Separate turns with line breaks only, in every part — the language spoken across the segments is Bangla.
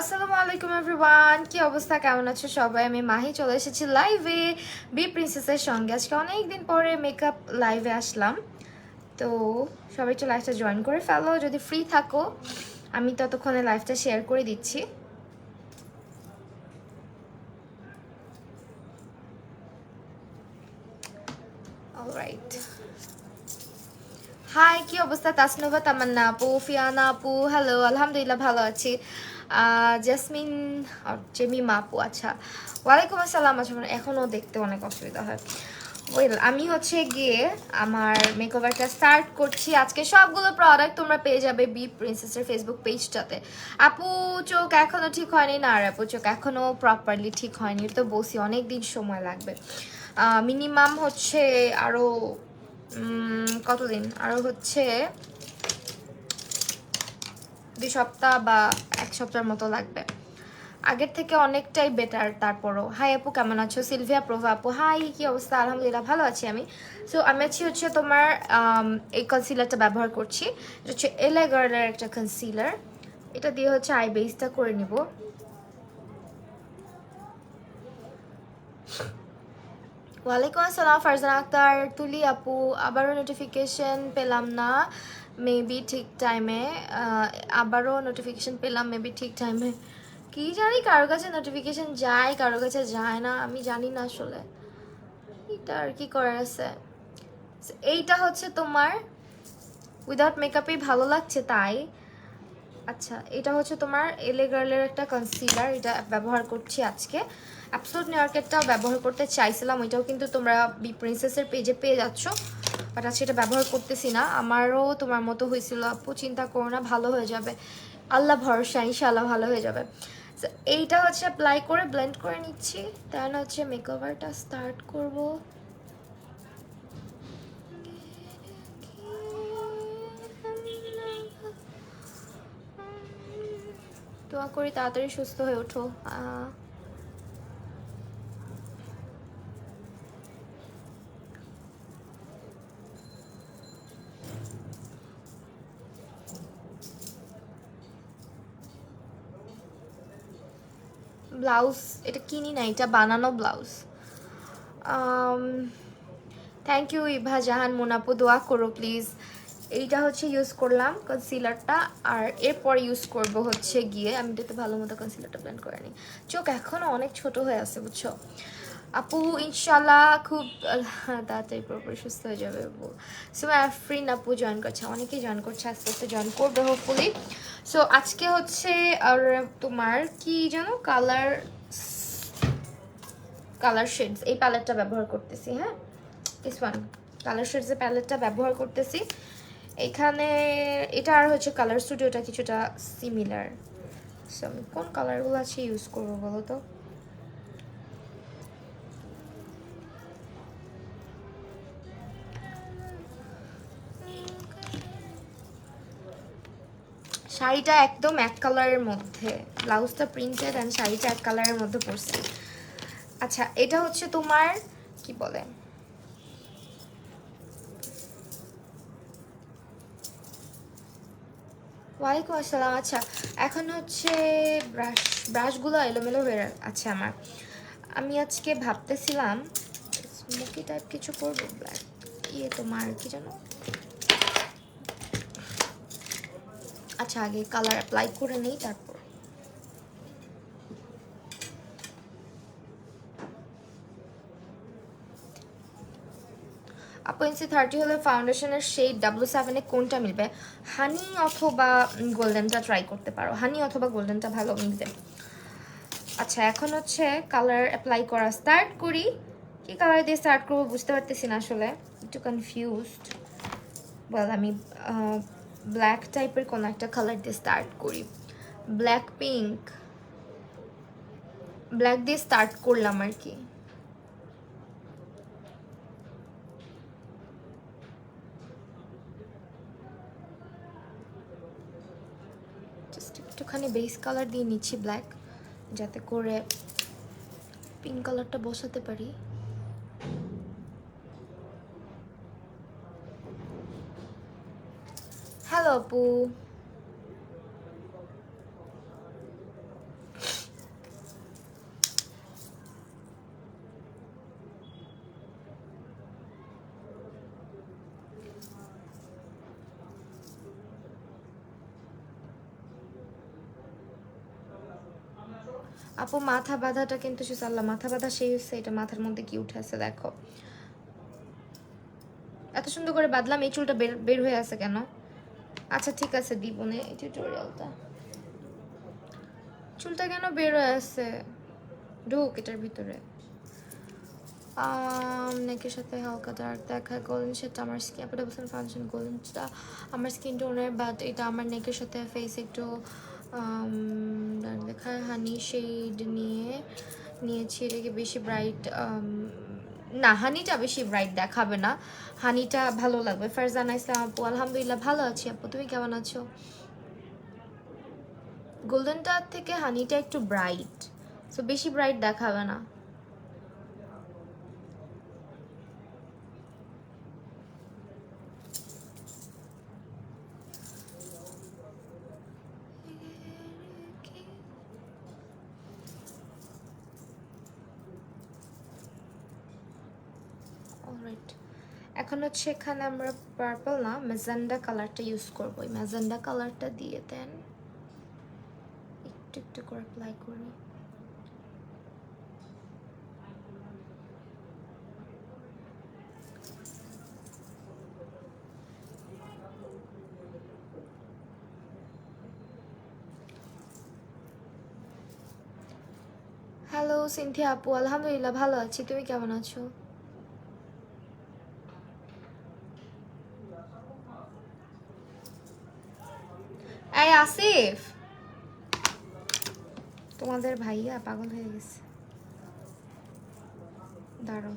আসসালামু আলাইকুম এভরিওয়ান, কি অবস্থা, কেমন আছো সবাই? আমি মাহি চলে এসেছি লাইভে বি প্রিন্সেসের সঙ্গে। আজকে অনেকদিন পরে মেকআপ লাইভে আসলাম, তো সবাই একটু লাইভটা জয়েন করে ফেলো যদি ফ্রি থাকো। আমি ততক্ষণে লাইভটা শেয়ার করে দিচ্ছি। অলরাইট, হাই, কি অবস্থা? তাসনুভা, তামান্না আপু, ফিয়ানা আপু, হ্যালো। আলহামদুলিল্লাহ ভালো আছি। জেসমিন জেমিমা আপু, আচ্ছা, ওয়ালাইকুম আসসালাম। আচ্ছা, এখনও দেখতে অনেক অসুবিধা হয়। ওয়েল, আমি হচ্ছে গিয়ে আমার মেকওভারটা স্টার্ট করছি। আজকে সবগুলো প্রোডাক্ট তোমরা পেয়ে যাবে বি প্রিন্সেসের ফেসবুক পেজটাতে। আপু চোখ এখনো ঠিক হয়নি না? আর আপু চোখ এখনো প্রপারলি ঠিক হয়নি, তো বসি অনেক দিন সময় লাগবে। মিনিমাম হচ্ছে আরও কতদিন, আরও হচ্ছে 2 সপ্তাহ বা 1 সপ্তাহের মতো লাগবে। আগের থেকে অনেকটাই বেটার। তারপরও হাই আপু, কেমন আছো? সিলভিয়া প্রভা আপু, হাই, কি অবস্থা? আলহামদুলিল্লাহ ভালো আছি আমি। সো আমি হচ্ছে তোমার এই কনসিলারটা ব্যবহার করছি। এটা হচ্ছে এলে গার্লের একটা কনসিলার। এটা দিয়ে হচ্ছে আই বেসটা করে নিব। ওয়ালাইকুম আসসালাম ফারজানা আক্তার, তুলি আপু, আবারও নোটিফিকেশন পেলাম না মেবি ঠিক টাইমে। আবারও নোটিফিকেশন পেলাম মেবি ঠিক টাইমে। কি জানি, কারো কাছে নোটিফিকেশন যায়, কারো কাছে যায় না, আমি জানি না আসলে এটা আর কি করার আছে। এইটা হচ্ছে তোমার উইদাউট মেকআপেই ভালো লাগছে তাই। আচ্ছা, এটা হচ্ছে তোমার এলে গার্লের একটা কনসিলার, এটা ব্যবহার করছি আজকে। অ্যাবসোলুট নিউ ইয়র্কেরটাও ব্যবহার করতে চাইছিলাম, ওইটাও কিন্তু তোমরা বি প্রিন্সেসের পেজে পেয়ে যাচ্ছ, বাট আজকে এটা ব্যবহার করতেছি না। আমারও তোমার মতো হয়েছিল আপু, চিন্তা করো না, ভালো হয়ে যাবে, আল্লাহ ভরসা, ইনশাআল্লাহ ভালো হয়ে যাবে। এইটা হচ্ছে অ্যাপ্লাই করে ব্লেন্ড করে নিচ্ছি, তাই না হচ্ছে মেকওভারটা স্টার্ট করব। দোয়া করি তাড়াতাড়ি সুস্থ হয়ে ওঠো। ব্লাউজ এটা কিনি না, এটা বানানো ব্লাউজ। থ্যাংক ইউ ইভা জাহান মুনাপু, দোয়া করো প্লিজ। এইটা হচ্ছে ইউজ করলাম কনসিলারটা, আর এরপর ইউজ করব হচ্ছে গিয়ে, আমি এটাতে ভালো মতো কনসিলারটা ব্লেন্ড করে নিই। চোখ এখনও অনেক ছোট হয়ে আছে বুঝছো আপু, ইনশাল্লাহ খুব তাড়াতাড়ি পুরোপুরি সুস্থ হয়ে যাবে আপু। সো আফরিন আপু জয়েন করছে, অনেকেই জয়েন করছে, আস্তে আস্তে জয়েন করবে হোপফুলি। সো আজকে হচ্ছে আর তোমার কি যেন কালার কালার শেডস এই প্যালেটটা ব্যবহার করতেছি। হ্যাঁ, দিস ওয়ান কালার শেডসের প্যালেটটা ব্যবহার করতেছি এখানে। এটা আর হচ্ছে কালার স্টুডিওটা কিছুটা সিমিলার। সো আমি কোন কালারগুলো আছে ইউজ করবো বলো তো? শাড়িটা একদম এক কালারের মধ্যে, ব্লাউজটা প্রিন্টেড অ্যান্ড শাড়িটা এক কালারের মধ্যে পরছি। আচ্ছা, এটা হচ্ছে তোমার কি বলে, ওয়ালাইকুম আসসালাম। আচ্ছা, এখন হচ্ছে ব্রাশগুলো এলোমেলো হয়ে আছে আমার। আমি আজকে ভাবতেছিলাম স্মোকি টাইপ কিছু করবো, ব্ল্যাক তোমার কি জানো। আচ্ছা, আগে কালার অ্যাপ্লাই করে নেই তারপর। আপু NC 30 হলে ফাউন্ডেশনের শেড W7 কোনটা মিলবে? হানি অথবা গোল্ডেনটা ট্রাই করতে পারো, হানি অথবা গোল্ডেনটা ভালো মিলবে। আচ্ছা, এখন হচ্ছে কালার অ্যাপ্লাই করা স্টার্ট করি। কি কালার দিয়ে স্টার্ট করবো বুঝতে পারতেছি না আসলে, একটু কনফিউজড। বল, আমি ব্ল্যাক টাইপের কোনো একটা কালার দিয়ে স্টার্ট করি। ব্ল্যাক পিঙ্ক, ব্ল্যাক দিয়ে স্টার্ট করলাম আর কি। জাস্ট একটুখানি বেস কালার দিয়ে নিচ্ছি ব্ল্যাক, যাতে করে পিঙ্ক কালারটা বসাতে পারি। হ্যালো আপু, আপু মাথা বাঁধাটা কিন্তু আল্লাহ মাথা বাঁধা সেই হচ্ছে, এটা মাথার মধ্যে কি উঠে আছে দেখো, এত সুন্দর করে বাঁধলাম, এই চুলটা বের বের হয়ে আছে কেন? আচ্ছা ঠিক আছে দিব না এই টিউটোরিয়ালটা। চুলটা কেন বের হয়ে আছে? ঢুক এটার ভিতরে। নেকের সাথে হালকা ডার্ক দেখায়, গোল্ডেন শেডটা আমার স্কিন, আপনি বলছেন ফাউন্ডেশন গোল্ডেনটা আমার স্কিন টোনের, বাট এটা আমার নেকের সাথে ফেস একটু ডার্ক দেখায়। হানি শেড নিয়েছি, এটাকে বেশি ব্রাইট না, হানিটা বেশি ব্রাইট দেখাবে না, হানিটা ভালো লাগবে। ফারজানা ইসলাম আপু আলহামদুলিল্লাহ ভালো আছি আপু, তুমি কেমন আছো? গোল্ডেনটার থেকে হানিটা একটু ব্রাইট, সো বেশি ব্রাইট দেখাবে না। অলরাইট, এখন হচ্ছে এখানে আমরা পার্পল না ম্যাজেন্ডা কালারটা ইউজ করবো, এই ম্যাজেন্ডা কালারটা দিয়ে দেন, একটু একটু করে অ্যাপ্লাই করি। হ্যালো সিনথিয়া আপু আলহামদুলিল্লাহ ভালো আছি, তুমি কেমন আছো? এই আসিফ, তোমাদের ভাইয়া পাগল হয়ে গেছে, দাঁড়াও।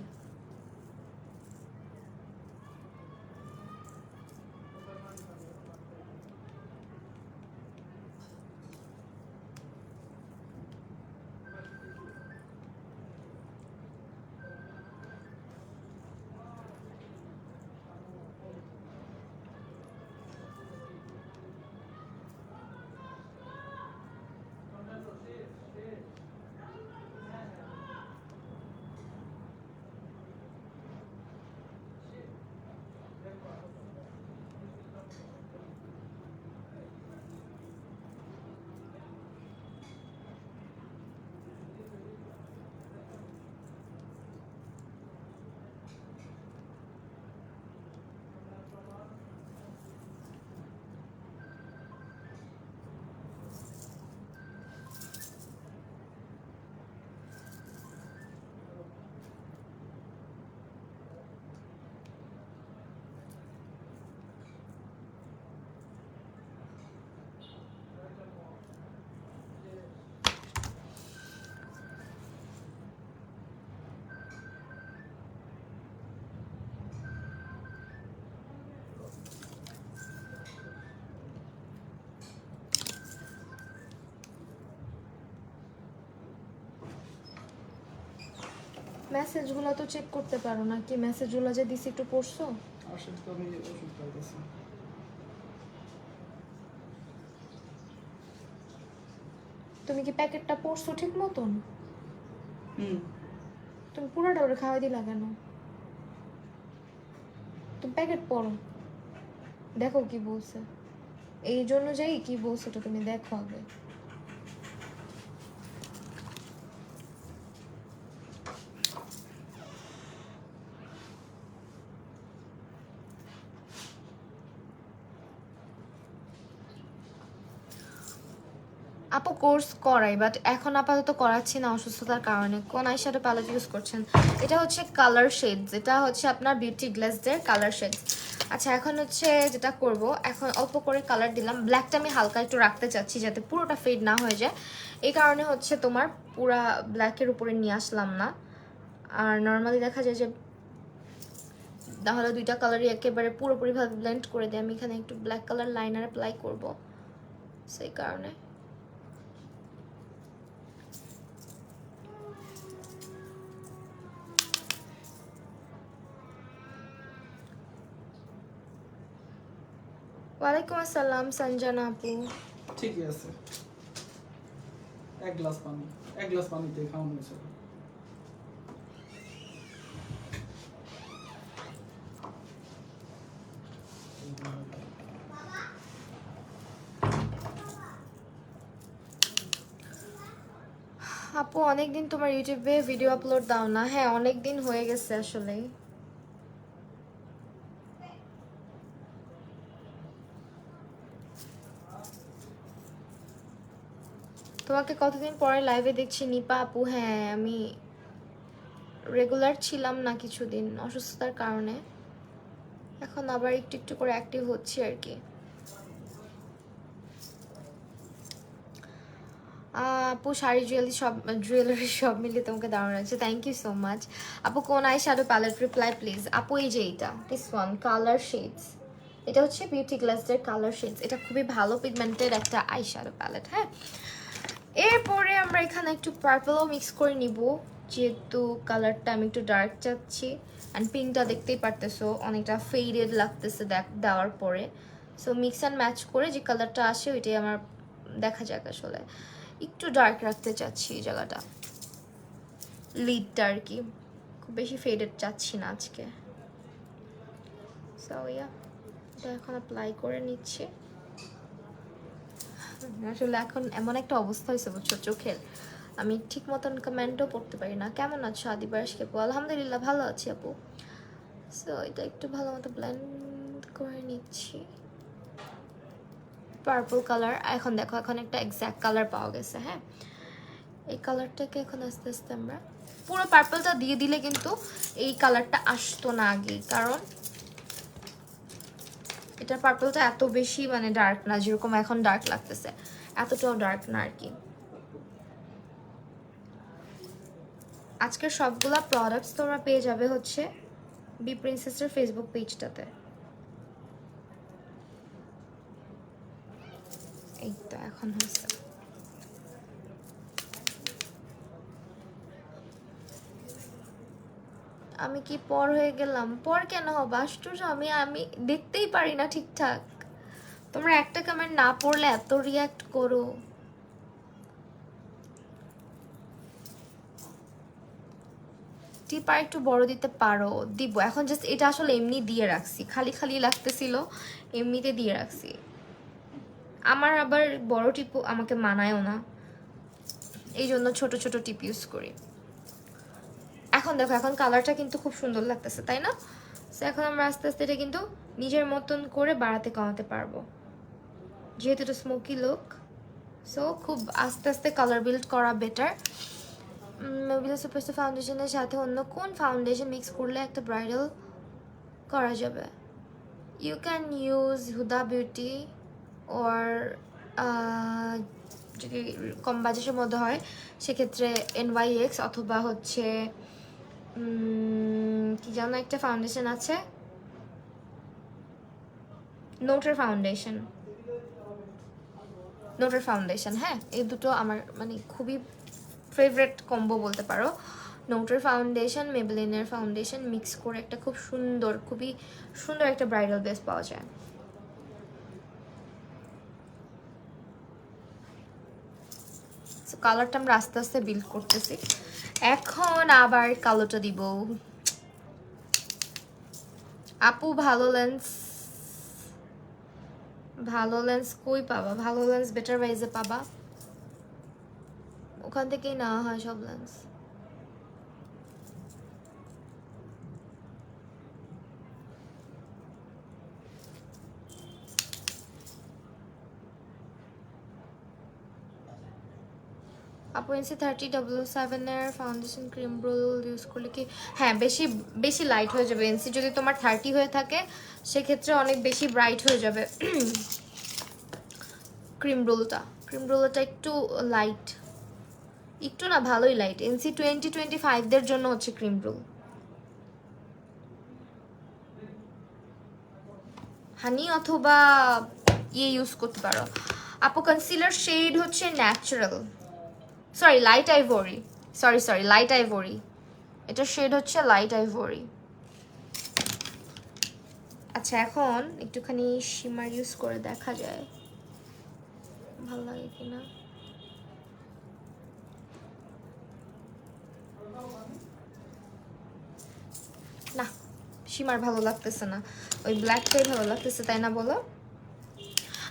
মেসেজগুলো তো চেক করতে পারো না কি? মেসেজগুলো যে দিছি একটু পড়ছো?
আসলে তো আমি ওষুধ খাইতেছি।
তুমি কি প্যাকেটটা পড়ছো ঠিক মতন?
হুম।
তুমি পুরোটা ওরে খাওয়াই দিলা কেন? তুমি প্যাকেট পড়ো, দেখো কি বলছে, এই জন্য যাই কি বলছে তো তুমি দেখো আগে। আপু কোর্স করাই, বাট এখন আপাতত করাচ্ছি না অসুস্থতার কারণে। কোন আইশ্যাডো প্যালেট ইউজ করছেন? এটা হচ্ছে কালার শেডস, এটা হচ্ছে আপনার বিউটি গ্লেজদের কালার শেডস। আচ্ছা এখন হচ্ছে যেটা করব, এখন অল্প করে কালার দিলাম, ব্ল্যাকটা আমি হালকা একটু রাখতে চাচ্ছি যাতে পুরোটা ফেড না হয়ে যায়, এই কারণে হচ্ছে তোমার পুরা ব্ল্যাকের উপরে নিয়ে আসলাম না। আর নর্মালি দেখা যায় যে তাহলে দুইটা কালারই একেবারে পুরোপুরিভাবে ব্লেন্ড করে দিই। আমি এখানে একটু ব্ল্যাক কালার লাইনার অ্যাপ্লাই করব, সেই কারণে। ওয়ালাইকুম আসসালাম সঞ্জনা আপু।
ঠিকই আছে, এক গ্লাস পানিতে খাওয়ানো হয়েছে।
আপু অনেকদিন তোমার ইউটিউবে ভিডিও আপলোড দাও না। হ্যাঁ অনেকদিন হয়ে গেছে আসলে। তোমাকে কতদিন পরে লাইভে দেখছি নিপা আপু। হ্যাঁ আমি রেগুলার ছিলাম না কিছুদিন অসুস্থতার কারণে, এখন আবার একটু একটু করে অ্যাক্টিভ হচ্ছি আর কি। আপু শাড়ি জুয়েলারি সব মিলিয়ে তোমাকে দারুণ লাগছে, থ্যাংক ইউ সো মাচ। আপু কোন eye shadow palette, reply please. আপু এই যে এইটা, দিস ওয়ান কালার শেডস, এটা হচ্ছে বিউটি গ্লাসের কালার শেডস। এটা খুবই ভালো পিগমেন্টেড একটা আই শ্যাডো প্যালেট। হ্যাঁ এরপরে আমরা এখানে একটু পার্পলও মিক্স করে নিব, যেহেতু কালারটা আমি একটু ডার্ক চাচ্ছি। অ্যান্ড পিঙ্কটা দেখতেই পারতেছো অনেকটা ফেডেড লাগতেছে দেওয়ার পরে। সো মিক্স অ্যান্ড ম্যাচ করে যে কালারটা আসে ওইটাই আমার দেখা যাক। আসলে একটু ডার্ক রাখতে চাচ্ছি এই জায়গাটা, লিডটা আর কি, খুব বেশি ফেডেড চাচ্ছি না আজকে। সো ইয়া, এটা এখন অ্যাপ্লাই করে নিচ্ছি। আসলে এখন এমন একটা অবস্থা হয়েছে বুঝছো চোখের, আমি ঠিক মতন কমেন্টও পড়তে পারি না। কেমন আছো আদিবাসকে আপু? আলহামদুলিল্লাহ ভালো আছি আপু। সো এটা একটু ভালো মতো ব্লেন্ড করে নিচ্ছি। পার্পল কালার, এখন দেখো এখন একটা এক্স্যাক্ট কালার পাওয়া গেছে। হ্যাঁ এই কালারটাকে এখন আস্তে আস্তে আমরা পুরো পার্পলটা দিয়ে দিলে কিন্তু এই কালারটা আসতো না আগে, কারণ এটার পার্পলটা এত বেশি মানে ডার্ক না, যেরকম এখন ডার্ক লাগতেছে এতটাও ডার্ক না আর কি। আজকের সবগুলা প্রোডাক্টস তোমরা পেয়ে যাবে হচ্ছে বি প্রিন্সেসের ফেসবুক পেজটাতে। এই তো এখন হয়েছে। আমি কি পর হয়ে গেলাম? পর কেন হব? আশ্চর্য, আমি দেখতেই পারি না ঠিকঠাক। তোমরা একটা কমেন্ট না পড়লে এত রিয়াক্ট করো। টিপ আর একটু বড় দিতে পারো, দিব। এখন জাস্ট এটা আসলে এমনি দিয়ে রাখছি, খালি খালি লাগতেছিল এমনিতে দিয়ে রাখছি। আমার আবার বড় টিপ আমাকে মানায়ও না, এই জন্য ছোট ছোট টিপ ইউজ করি। এখন দেখো এখন কালারটা কিন্তু খুব সুন্দর লাগতেছে তাই না? সো এখন আমরা আস্তে আস্তে এটা কিন্তু নিজের মতন করে বাড়াতে কমাতে পারবো, যেহেতু এটা স্মোকি লুক। সো খুব আস্তে আস্তে কালার বিল্ড করা বেটার। মেবিলা সুপারস্টার ফাউন্ডেশনের সাথে অন্য কোন ফাউন্ডেশন মিক্স করলে একটা ব্রাইডাল করা যাবে? You can use Huda beauty, or যদি কম বাজেটের মধ্যে হয় সেক্ষেত্রে NYX, অথবা হচ্ছে কি যেন একটা ফাউন্ডেশন আছে, নোটের ফাউন্ডেশন। হ্যাঁ এই দুটো আমার মানে খুবই ফেভারিট কম্বো বলতে পারো। নোটের ফাউন্ডেশন, মেবেলিনের ফাউন্ডেশন মিক্স করে একটা খুব সুন্দর, খুবই সুন্দর একটা ব্রাইডাল বেস পাওয়া যায়। কালারটা আমরা আস্তে আস্তে বিল্ড করতেছি। এখন আবার কালোটা দিব। আপু ভালো লেন্স কই পাবা? ভালো লেন্স বেটার প্রাইসে পাবা, ওখান থেকেই নেওয়া হয় সব লেন্স। আপু NC30W7 এর ফাউন্ডেশন ক্রিম রোল ইউজ করলে কি? হ্যাঁ বেশি লাইট হয়ে যাবে। NC যদি তোমার 30 হয়ে থাকে সেক্ষেত্রে অনেক বেশি ব্রাইট হয়ে যাবে। ক্রিম রোলটা একটু লাইট, একটু না ভালোই লাইট। NC 20-25দের জন্য হচ্ছে ক্রিম রোল। হানি অথবা ইউজ করতে পারো। আপু কনসিলার শেড হচ্ছে natural, sorry light ivory, light ivory, এটা শেড হচ্ছে লাইট আইভরি। আচ্ছা এখন একটুখানি শিমার ইউজ করে দেখা যায় ভালো লাগে কিনা। না শিমার ভালো লাগতেছে না, ওই ব্ল্যাকটাই ভালো লাগতেছে তাই না বলো?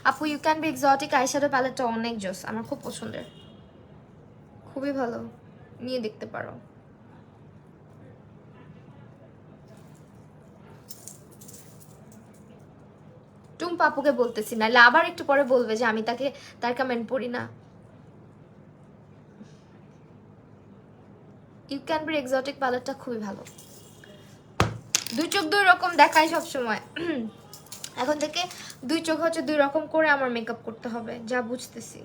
আপু you can be exotic eyeshadow প্যালেটটা অনেক জোস, আমার খুব পছন্দের, খুবই ভালো, নিয়ে দেখতে পারো। টুম্পা আপুকে বলতেছি, নাহলে আবার একটু পরে বলবে যে আমি তার কমেন্ট পড়ি না। ইউ ক্যান বি এক্সোটিক প্যালেটটা খুবই ভালো, দুই চোখ দুই রকম দেখায় সব সময়। এখন থেকে দুই চোখ হচ্ছে দুই রকম করে আমার মেকআপ করতে হবে, যা বুঝতেছি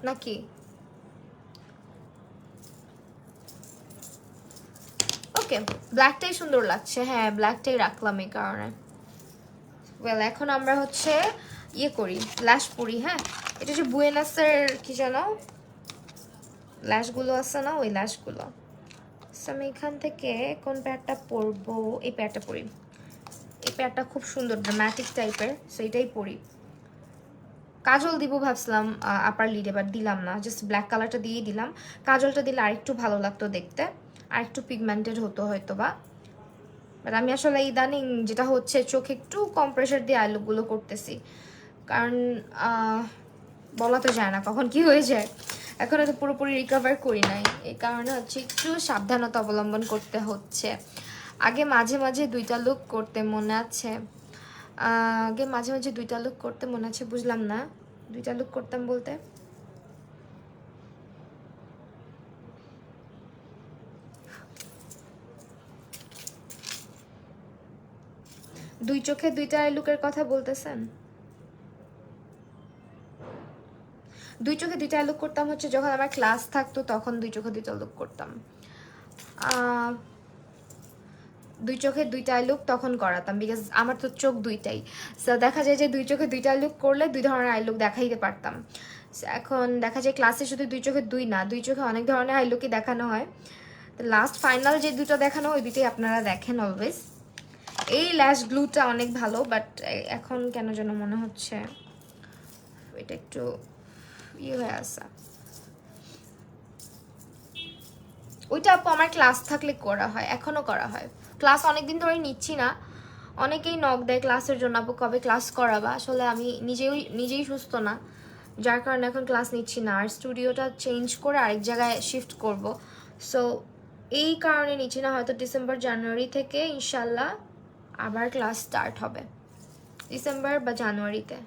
নাকি। ওকে, ব্ল্যাকটাই সুন্দর লাগছে, হ্যাঁ ব্ল্যাকটাই রাখলাম এই কারণে। ওয়েল, এখন আমরা হচ্ছে ইয়ে করি, ল্যাশ পরি। হ্যাঁ, এটা হচ্ছে বুয়েনাসের কি জানো ল্যাশগুলো আছে না, ওই ল্যাশগুলো। আমি এখান থেকে কোন প্যাডটা পরবো, এই প্যাডটা পরি। এই প্যাডটা খুব সুন্দর, ড্রামাটিক টাইপের, সো এটাই পরি। কাজল দিব ভাবছিলাম আপার লিডে, বাট দিলাম না, জাস্ট ব্ল্যাক কালারটা দিয়েই দিলাম। কাজলটা দিলে আরেকটু ভালো লাগতো দেখতে, আরেকটু পিগমেন্টেড হতো হয়তো বা। বাট আমি আসলে ইদানিং যেটা হচ্ছে, চোখে একটু কম প্রেশার দিয়ে আইলুকগুলো করতেছি, কারণ বলা তো যায় না কখন কি হয়ে যায়। এখনও তো পুরোপুরি রিকভার করি নাই, এই কারণে হচ্ছে একটু সাবধানতা অবলম্বন করতে হচ্ছে। আগে মাঝে মাঝে দুইটা লুক করতে মনে আছে, দুইটা লুক করতে মনে আছে, বুঝলাম না দুইটা লুক করতাম বলতে। দুই চোখে দুইটা আই লুকের কথা বলতেছেন? দুই চোখে দুইটা লুক করতাম হচ্ছে যখন আমার ক্লাস থাকতো, তখন দুই চোখে দুইটা লুক করতাম। দুই চোখে দুইটা লুক তখন করাতাম, বিকজ আমার তো চোখ দুইটাই। সো দেখা যায় যে দুই চোখে দুইটা লুক করলে দুই ধরনের আই লুক দেখাইতে পারতাম। এখন দেখা যায় ক্লাসে শুধু দুই চোখে দুই না, দুই চোখে অনেক ধরনের আই লুকই দেখানো হয়। তো লাস্ট ফাইনাল যে দুটো দেখানো, ওই দুটোই আপনারা দেখেন অলওয়েজ। এই ল্যাশ গ্লুটা অনেক ভালো, বাট এখন কেন যেন মনে হচ্ছে এটা একটু ইয়ে হয়ে আসা। ওইটা আপু আমার ক্লাস থাকলে করা হয়, এখনো করা হয়। ক্লাস অনেকদিন ধরে নিচ্ছি না, অনেকেই নক দেয় ক্লাসের জন্য, আপু কবে ক্লাস করাবা। আসলে আমি নিজেই সুস্থ না, যার কারণে এখন ক্লাস নিচ্ছি না, আর স্টুডিওটা চেঞ্জ করে আরেক জায়গায় শিফট করব। সো এই কারণে নিচ্ছি না, হয়তো ডিসেম্বর জানুয়ারি থেকে ইনশাল্লাহ আবার ক্লাস স্টার্ট হবে, ডিসেম্বর বা জানুয়ারিতে।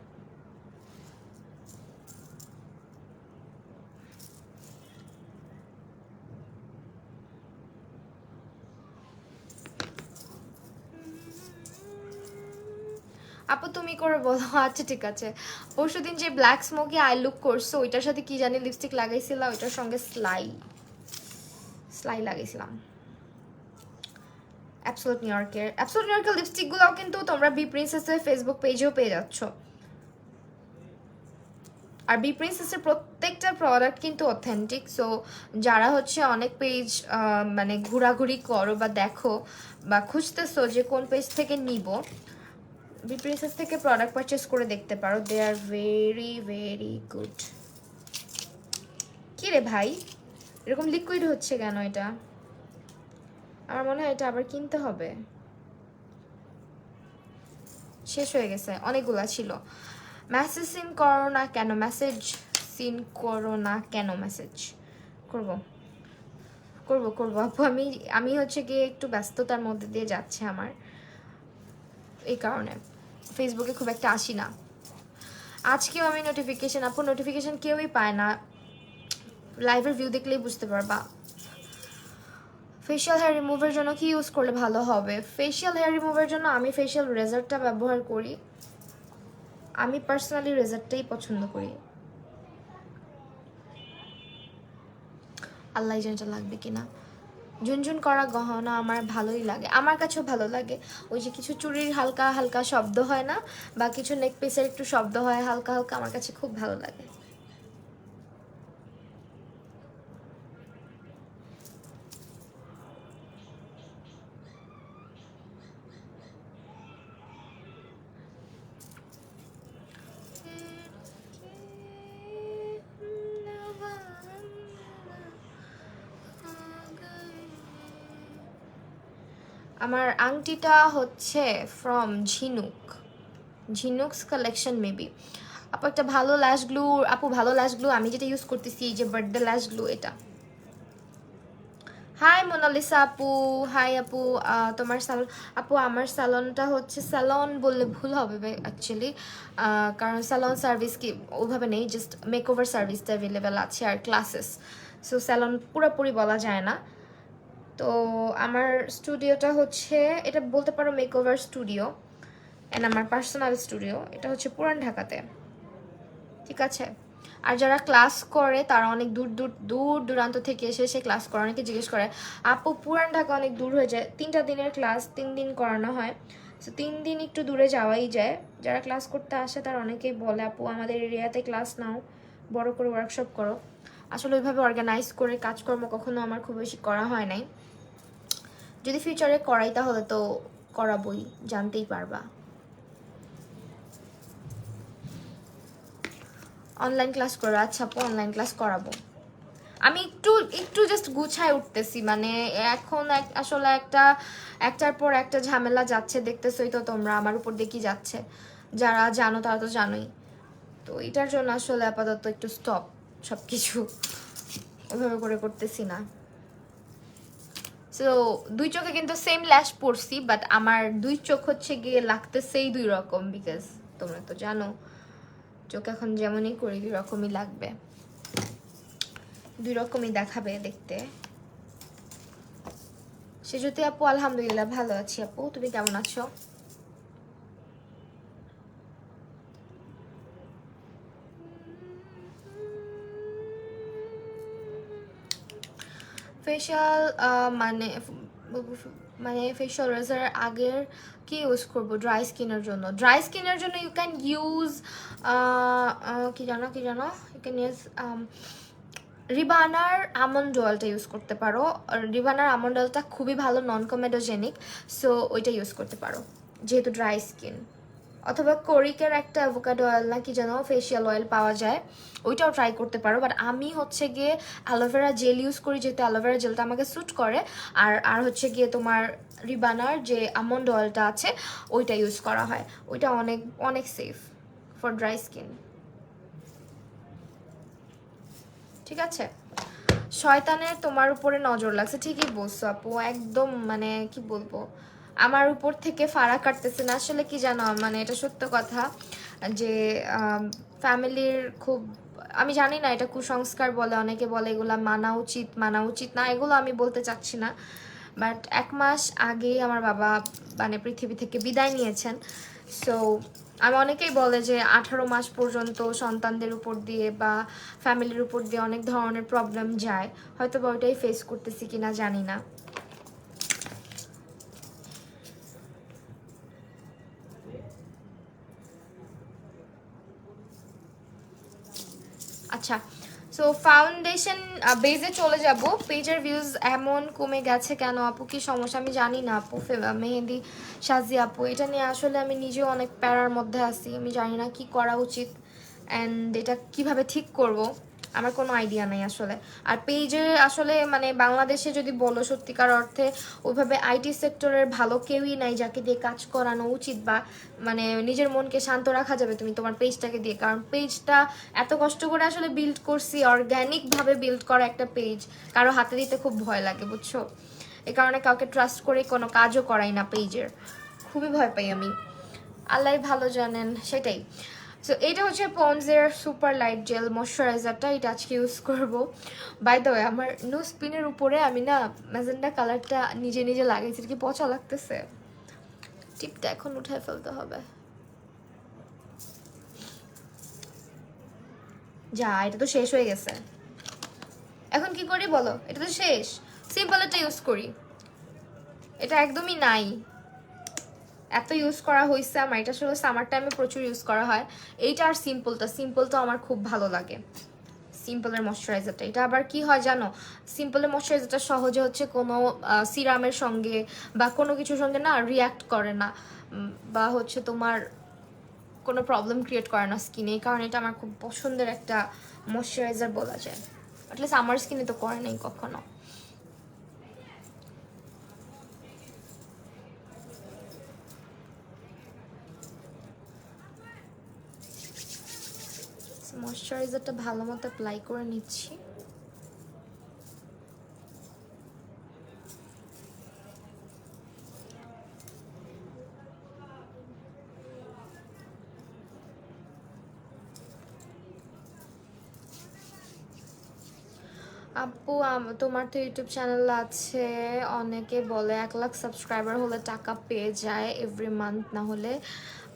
আপু তুমি করে বলো। আচ্ছা ঠিক আছে। পরশুদিন যে ব্ল্যাক স্মোকি আই লুক করছো, ওইটার সাথে কি জানি লিপস্টিক লাগাইছিলাম, ওইটার সঙ্গে স্লাই লাগাইছিলাম অ্যাবসোলুট নিউইয়র্কের লিপস্টিকগুলোও কিন্তু তোমরা বি প্রিন্সেসের ফেসবুক পেজেও পেয়ে যাচ্ছ। আর বি প্রিন্সেসের প্রত্যেকটা প্রোডাক্ট কিন্তু অথেন্টিক। সো যারা হচ্ছে অনেক পেজ মানে ঘোরাঘুরি করো বা দেখো বা খুঁজতেছো যে কোন পেজ থেকে নিব, বি প্রিন্সেস থেকে প্রোডাক্ট পারচেস করে দেখতে পারো, দে আর ভেরি ভেরি গুড। কি রে ভাই, এরকম লিকুইড হচ্ছে কেন? এটা আমার মনে হয় এটা আবার কিনতে হবে, শেষ হয়ে গেছে, অনেকগুলা ছিল। মেসেজ সিন করো না কেন, মেসেজ করবো আপু। আমি হচ্ছে গিয়ে একটু ব্যস্ততার মধ্যে দিয়ে যাচ্ছে আমার, এই কারণে ফেসবুকে খুব একটা আসি না। আজকেও আমি নোটিফিকেশন কেউই পায় না, লাইভের ভিউ দেখলেই বুঝতে পারবা। ফেশিয়াল হেয়ার রিমুভার জন্য কি ইউজ করলে ভালো হবে? ফেশিয়াল হেয়ার রিমুভার জন্য আমি ফেশিয়াল রেজারটা ব্যবহার করি, আমি পার্সোনালি রেজারটাই পছন্দ করি। আল্লাহ জানটা লাগবে কিনা। ঝুনঝুন করা গহনা আমার ভালোই লাগে, আমার কাছেও ভালো লাগে। ওই যে কিছু চুড়ির হালকা হালকা শব্দ হয় না, বা কিছু নেক পিসের একটু শব্দ হয় হালকা হালকা, আমার কাছে খুব ভালো লাগে। আমার আংটিটা হচ্ছে ফ্রম ঝিনুকস কালেকশন মেবি। আপু একটা ভালো ল্যাশ গ্লু, আপু ভালো ল্যাশ গ্লু আমি যেটা ইউজ করতেছি এই যে বার্থডে ল্যাশ গ্লু এটা। হাই মোনালিসা আপু, হাই আপু। তোমার স্যালন আপু, আমার স্যালনটা হচ্ছে, স্যালন বললে ভুল হবে অ্যাকচুয়ালি, কারণ স্যালন সার্ভিস কি ওইভাবে নেই, জাস্ট মেকওভার সার্ভিসটা অ্যাভেলেবেল আছে আর ক্লাসেস, সো স্যালন পুরোপুরি বলা যায় না। তো আমার স্টুডিওটা হচ্ছে, এটা বলতে পারো মেকওভার স্টুডিও অ্যান্ড আমার পার্সোনাল স্টুডিও, এটা হচ্ছে পুরান ঢাকাতে, ঠিক আছে। আর যারা ক্লাস করে তারা অনেক দূর দূর দূর দূরান্ত থেকে এসে সে ক্লাস করে, অনেকে জিজ্ঞেস করে আপু পুরান ঢাকা অনেক দূর হয়ে যায়, 3টা দিনের ক্লাস 3 দিন করানো হয়, সো 3 দিন একটু দূরে যাওয়াই যায়। যারা ক্লাস করতে আসে তারা অনেকেই বলে আপু আমাদের এরিয়াতে ক্লাস নাও, বড় করে ওয়ার্কশপ করো। আসলে ওইভাবে অর্গানাইজ করে কাজকর্ম কখনো আমার খুব বেশি করা হয় নাই, যদি ফিউচারে করাই তাহলে তো করাবই, জানতেই পারবা। অনলাইন ক্লাস করো, আচ্ছা আপু অনলাইন ক্লাস করাবো। আমি একটু একটু জাস্ট গুছায় উঠতেছি, মানে এখন আসলে একটার পর একটা ঝামেলা যাচ্ছে, দেখতেছই তো তোমরা আমার উপর দিয়ে কি যাচ্ছে, যারা জানো তারা তো জানোই। তো এটার জন্য আসলে আপাতত একটু স্টপ সব কিছু, ওইভাবে করে করতেছি না। সো 2 চোখে কিন্তু সেম ল্যাশ পরছি, বাট আমার 2 চোখ হচ্ছে গিয়ে লাগতেছেই 2 রকম, বিকজ তোমরা তো জানো চোখ এখন যেমনই করি 2 রকমই লাগবে, 2 রকমই দেখাবে দেখতে। সেজুতি আপু আলহামদুলিল্লাহ ভালো আছি আপু, তুমি কেমন আছো? ফেশিয়াল মানে মানে ফেশিয়াল রেজার আগের কি ইউজ করব ড্রাই স্কিনের জন্য? ড্রাই স্কিনের জন্য ইউ ক্যান ইউজ কি জানো ইউ ক্যান ইউজ রিবানার আমন্ড অয়েলটা ইউজ করতে পারো। রিবানার আমন্ড অয়েলটা খুবই ভালো, নন কমেডোজেনিক, সো ওইটা ইউজ করতে পারো যেহেতু ড্রাই স্কিন। অথবা কোরিকের একটা অ্যাভোকাডো অয়েল না কি যেন ফেশিয়াল অয়েল পাওয়া যায়, ওইটাও ট্রাই করতে পারো। বাট আমি হচ্ছে গিয়ে অ্যালোভেরা জেল ইউজ করি, যেহেতু অ্যালোভেরা জেলটা আমাকে স্যুট করে। আর হচ্ছে গিয়ে তোমার রিবানার যে আমন্ড অয়েলটা আছে ওইটা ইউজ করা হয়, ওইটা অনেক অনেক সেফ ফর ড্রাই স্কিন, ঠিক আছে। শয়তানের তোমার উপরে নজর লাগছে, ঠিকই বলছো আপু, একদম মানে কি বলবো, আমার উপর থেকে ফাড়া কাটতেছে না। আসলে কি জানো, মানে এটা সত্য কথা যে ফ্যামিলির খুব, আমি জানি না এটা কুসংস্কার বলে, অনেকে বলে এগুলা মানা উচিত না, এগুলো আমি বলতে চাচ্ছি না। বাট 1 মাস আগেই আমার বাবা মানে পৃথিবী থেকে বিদায় নিয়েছেন। সো আমি অনেকেই বলে যে 18 মাস পর্যন্ত সন্তানদের উপর দিয়ে বা ফ্যামিলির উপর দিয়ে অনেক ধরনের প্রবলেম যায়, হয়তো বা ওইটাই ফেস করতেছি কিনা জানি না। আচ্ছা, সো ফাউন্ডেশন বেজে চলে যাব। পেজের ভিউজ এমন কমে গেছে কেন আপু, কি সমস্যা? আমি জানি না আপু। মেহেদি সাজি আপু, এটা নিয়ে আসলে আমি নিজেও অনেক প্যারার মধ্যে আছি, আমি জানি না কি করা উচিত অ্যান্ড এটা কিভাবে ঠিক করব, আমার কোনো আইডিয়া নেই আসলে। আর পেজে আসলে মানে বাংলাদেশে যদি বলো সত্যিকার অর্থে ওইভাবে আইটি সেক্টরের ভালো কেউই নাই যাকে দিয়ে কাজ করানো উচিত, বা মানে নিজের মনকে শান্ত রাখা যাবে তুমি তোমার পেজটাকে দিয়ে। কারণ পেজটা এত কষ্ট করে আসলে বিল্ড করছি, অর্গ্যানিকভাবে বিল্ড করা একটা পেজ, কারো হাতে দিতে খুব ভয় লাগে, বুঝছো। এই কারণে কাউকে ট্রাস্ট করে কোনো কাজও করাই না পেজের, খুবই ভয় পাই আমি, আল্লাহ ভালো জানেন। সেটাই। সো এইটা হচ্ছে পন্ডসের সুপার লাইট জেল ময়শ্চারাইজারটা, এটা আজকে ইউজ করবো। বাই দ্য ওয়ে আমার নো স্পিনের উপরে আমি না ম্যাজেন্ডা কালারটা নিজে নিজে লাগাইছি, কি পচা লাগতেছে, টিপটা এখন উঠায় ফেলতে হবে। যা, এটা তো শেষ হয়ে গেছে, এখন কি করি বলো, এটা তো শেষ। সিম্পল একটা ইউজ করি, এটা একদমই নাই, এত ইউজ করা হয়েছে আমার, এটা আসলে সামার টাইমে প্রচুর ইউজ করা হয়। এইটা আর সিম্পলটা আমার খুব ভালো লাগে, সিম্পলের ময়শ্চারাইজারটা। এটা আবার কি হয় জানো, সিম্পলের ময়শ্চারাইজারটা সহজে হচ্ছে কোনো সিরামের সঙ্গে বা কোনো কিছুর সঙ্গে না রিয়াক্ট করে না, বা হচ্ছে তোমার কোনো প্রবলেম ক্রিয়েট করে না স্কিনে, এই কারণে এটা আমার খুব পছন্দের একটা ময়শ্চারাইজার বলা যায়। অ্যাটলিস্ট আমার স্কিনে তো করে নাই কখনো। ময়শ্চারাইজারটা ভালো মতো অ্যাপ্লাই করে নিচ্ছি। আপু তোমার তো ইউটিউব চ্যানেল আছে, অনেকে বলে 1 লাখ সাবস্ক্রাইবার হলে টাকা পেয়ে যায় এভরি মান্থ, না হলে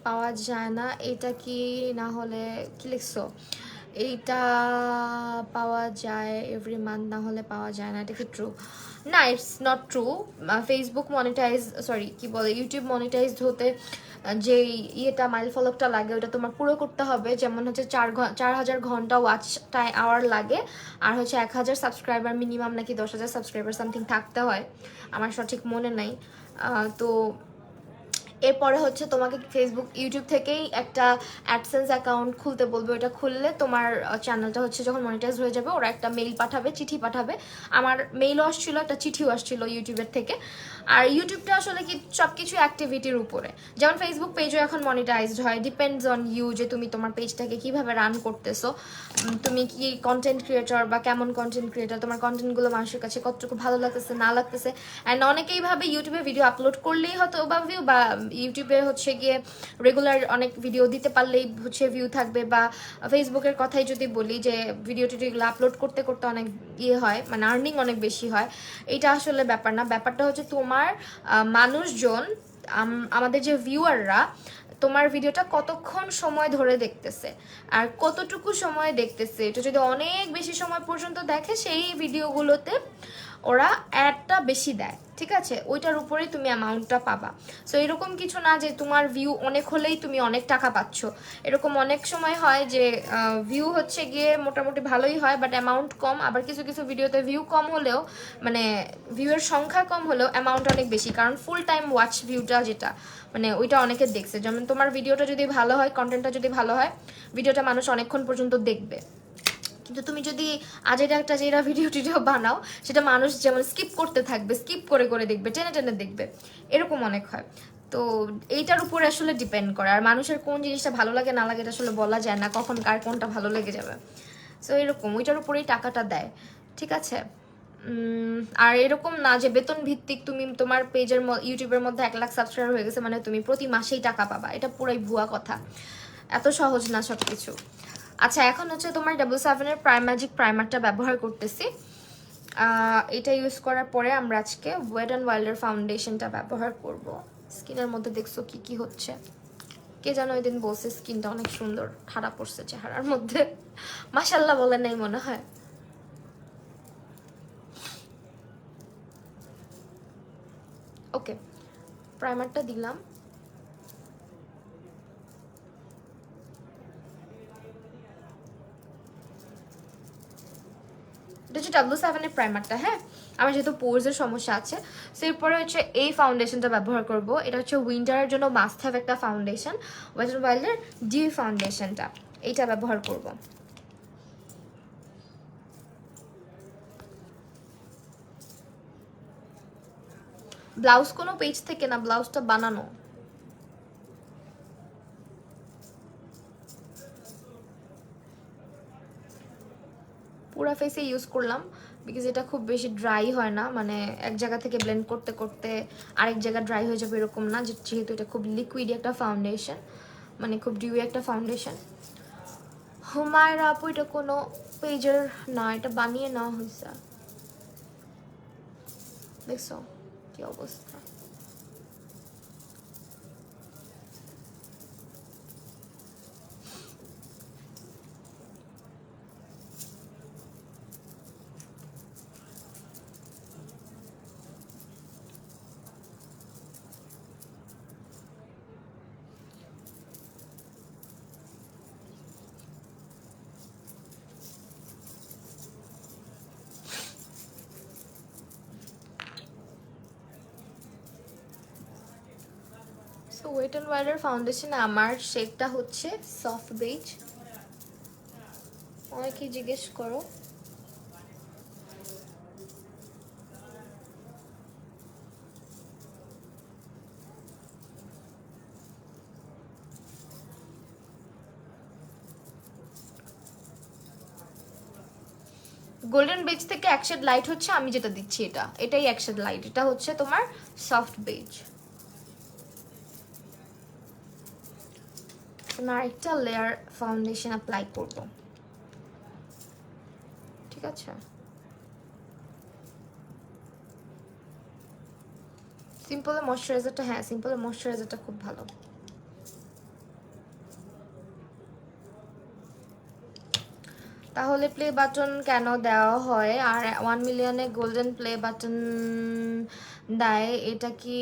পাওয়া যায় না। এটা কি, না হলে কি লিখছো? এইটা পাওয়া যায় এভরি মান্থ, না হলে পাওয়া যায় না, এটা কি ট্রু? না, it's not true. Facebook monetize, sorry কি বলে, ইউটিউব মনিটাইজড হতে যে ইয়েটা মাইল ফলকটা লাগে ওটা তোমার পুরো করতে হবে। যেমন হচ্ছে 4,000 ঘন্টা ওয়াচ আওয়ার লাগে, আর হচ্ছে 1,000 সাবস্ক্রাইবার মিনিমাম নাকি 10,000 সাবস্ক্রাইবার সামথিং থাকতে হয়, আমার সঠিক মনে নাই। তো এরপরে হচ্ছে তোমাকে ফেসবুক ইউটিউব থেকেই একটা অ্যাডসেন্স অ্যাকাউন্ট খুলতে বলবে। ওটা খুললে তোমার চ্যানেলটা হচ্ছে যখন মনিটাইজ হয়ে যাবে, ওরা একটা মেইল পাঠাবে, চিঠি পাঠাবে। আমার মেইলও আসছিল, একটা চিঠিও আসছিল ইউটিউবের থেকে। আর ইউটিউবটা আসলে কি সব কিছু অ্যাক্টিভিটির উপরে, যেমন ফেসবুক পেজও এখন মনিটাইজড হয়, ডিপেন্ডস অন ইউ যে তুমি তোমার পেজটাকে কিভাবে রান করতেছো, তুমি কি কন্টেন্ট ক্রিয়েটর বা কেমন কন্টেন্ট ক্রিয়েটর, তোমার কন্টেন্টগুলো মানুষের কাছে কতটুকু ভালো লাগতেছে না লাগতেছে। অ্যান্ড অনেকেই ভাবে ইউটিউবে ভিডিও আপলোড করলেই হয়তো বা ভিউ, বা ইউটিউবে হচ্ছে গিয়ে রেগুলার অনেক ভিডিও দিতে পারলেই হচ্ছে ভিউ থাকবে। বা ফেসবুকের কথাই যদি বলি, যে ভিডিও টিডিওগুলো আপলোড করতে করতে অনেক ইয়ে হয়, মানে আর্নিং অনেক বেশি হয়। এটা আসলে ব্যাপার না, ব্যাপারটা হচ্ছে তোমার মানুষজন, আমাদের যে ভিউয়াররা তোমার ভিডিওটা কতক্ষণ সময় ধরে দেখতেছে আর কতটুকু সময় দেখতেছে। এটা যদি অনেক বেশি সময় পর্যন্ত দেখে, সেই ভিডিওগুলোতে ওরা অ্যাডটা বেশি দেয়, ঠিক আছে? ওইটার উপরেই তুমি অ্যামাউন্টটা পাবা। সো এরকম কিছু না যে তোমার ভিউ অনেক হলেই তুমি অনেক টাকা পাচ্ছ। এরকম অনেক সময় হয় যে ভিউ হচ্ছে গিয়ে মোটামুটি ভালোই হয়, বাট অ্যামাউন্ট কম। আবার কিছু কিছু ভিডিওতে ভিউ কম হলেও, মানে ভিউয়ের সংখ্যা কম হলেও অ্যামাউন্ট অনেক বেশি, কারণ ফুল টাইম ওয়াচ ভিউটা যেটা, মানে ওইটা অনেকে দেখছে। যেমন তোমার ভিডিওটা যদি ভালো হয়, কন্টেন্টটা যদি ভালো হয়, ভিডিওটা মানুষ অনেকক্ষণ পর্যন্ত দেখবে। কিন্তু তুমি যদি আজের একটা যেটা ভিডিও টিডিও বানাও, সেটা মানুষ যেমন স্কিপ করতে থাকবে, স্কিপ করে করে দেখবে, টেনে টেনে দেখবে, এরকম অনেক হয়। তো এইটার উপরে আসলে ডিপেন্ড করে। আর মানুষের কোন জিনিসটা ভালো লাগে না লাগে এটা আসলে বলা যায় না, কখন কার কোনটা ভালো লেগে যাবে। সো এরকম ওইটার উপরেই টাকাটা দেয়, ঠিক আছে? আর এরকম না যে বেতন ভিত্তিক তুমি তোমার পেজের ইউটিউবের মধ্যে 1 লাখ সাবস্ক্রাইবার হয়ে গেছে মানে তুমি প্রতি মাসেই টাকা পাবা, এটা পুরাই ভুয়া কথা। এত সহজ না সব কিছু। আচ্ছা, এখন হচ্ছে তোমার W7 এর প্রাইম ম্যাজিক প্রাইমারটা ব্যবহার করতেছি। এটা ইউজ করার পরে আমরা আজকে ওয়েট অ্যান্ড ওয়াইল্ডের ফাউন্ডেশনটা ব্যবহার করব। স্কিনের মধ্যে দেখছো কি কি হচ্ছে? কে জানো ওই দিন বলছে স্কিনটা অনেক সুন্দর, খারাপ পড়ছে চেহারার মধ্যে। মাশাল্লাহ বলে নাই মনে হয়। ওকে, প্রাইমারটা দিলাম। এটা হচ্ছে W7 এর প্রাইমারটা। হ্যাঁ, আমার যেহেতু পোরসের সমস্যা আছে, সো এরপরে হচ্ছে এই ফাউন্ডেশনটা ব্যবহার করব। এটা হচ্ছে উইন্টারের জন্য মাস্ট হ্যাভ একটা ফাউন্ডেশন, ওয়েট এন্ড ওয়াইল্ডের ডি ফাউন্ডেশনটা, এইটা ব্যবহার করব। ব্লাউজ কোনো পেজ থেকে না, ব্লাউজটা বানানো। পুরা ফেসে ইউজ করলাম, বিকজ এটা খুব বেশি ড্রাই হয় না, মানে এক জায়গা থেকে ব্লেন্ড করতে করতে আরেক জায়গা ড্রাই হয়ে যাবে এরকম না, যেহেতু এটা খুব লিকুইড একটা ফাউন্ডেশন, মানে খুব ডিউই একটা ফাউন্ডেশন। হুমায়রা আপু, এটা কোনো পেজের না, এটা বানিয়ে নেওয়া হয়েছে। দেখছো কি অবস্থা? সো ওয়েট অ্যান্ড ওয়াইল্ডের ফাউন্ডেশনে আমার শেডটা হচ্ছে সফট বেজ। অনেকেই জিজ্ঞেস করো। গোল্ডেন বেজ থেকে এক শেড লাইট হচ্ছে আমি যেটা দিচ্ছি, এটাই এক শেড লাইট, এটা হচ্ছে তোমার সফট বেজ। আরেকটা লেয়ার ফাউন্ডেশন অ্যাপ্লাই করব, ঠিক আছে? সিম্পলের ময়শ্চারাইজারটা, হ্যাঁ সিম্পলের ময়শ্চারাইজারটা খুব ভালো। তাহলে প্লে বাটন কেন দেওয়া হয় আর 1 মিলিয়নে গোল্ডেন প্লে বাটন দেয়, এটা কি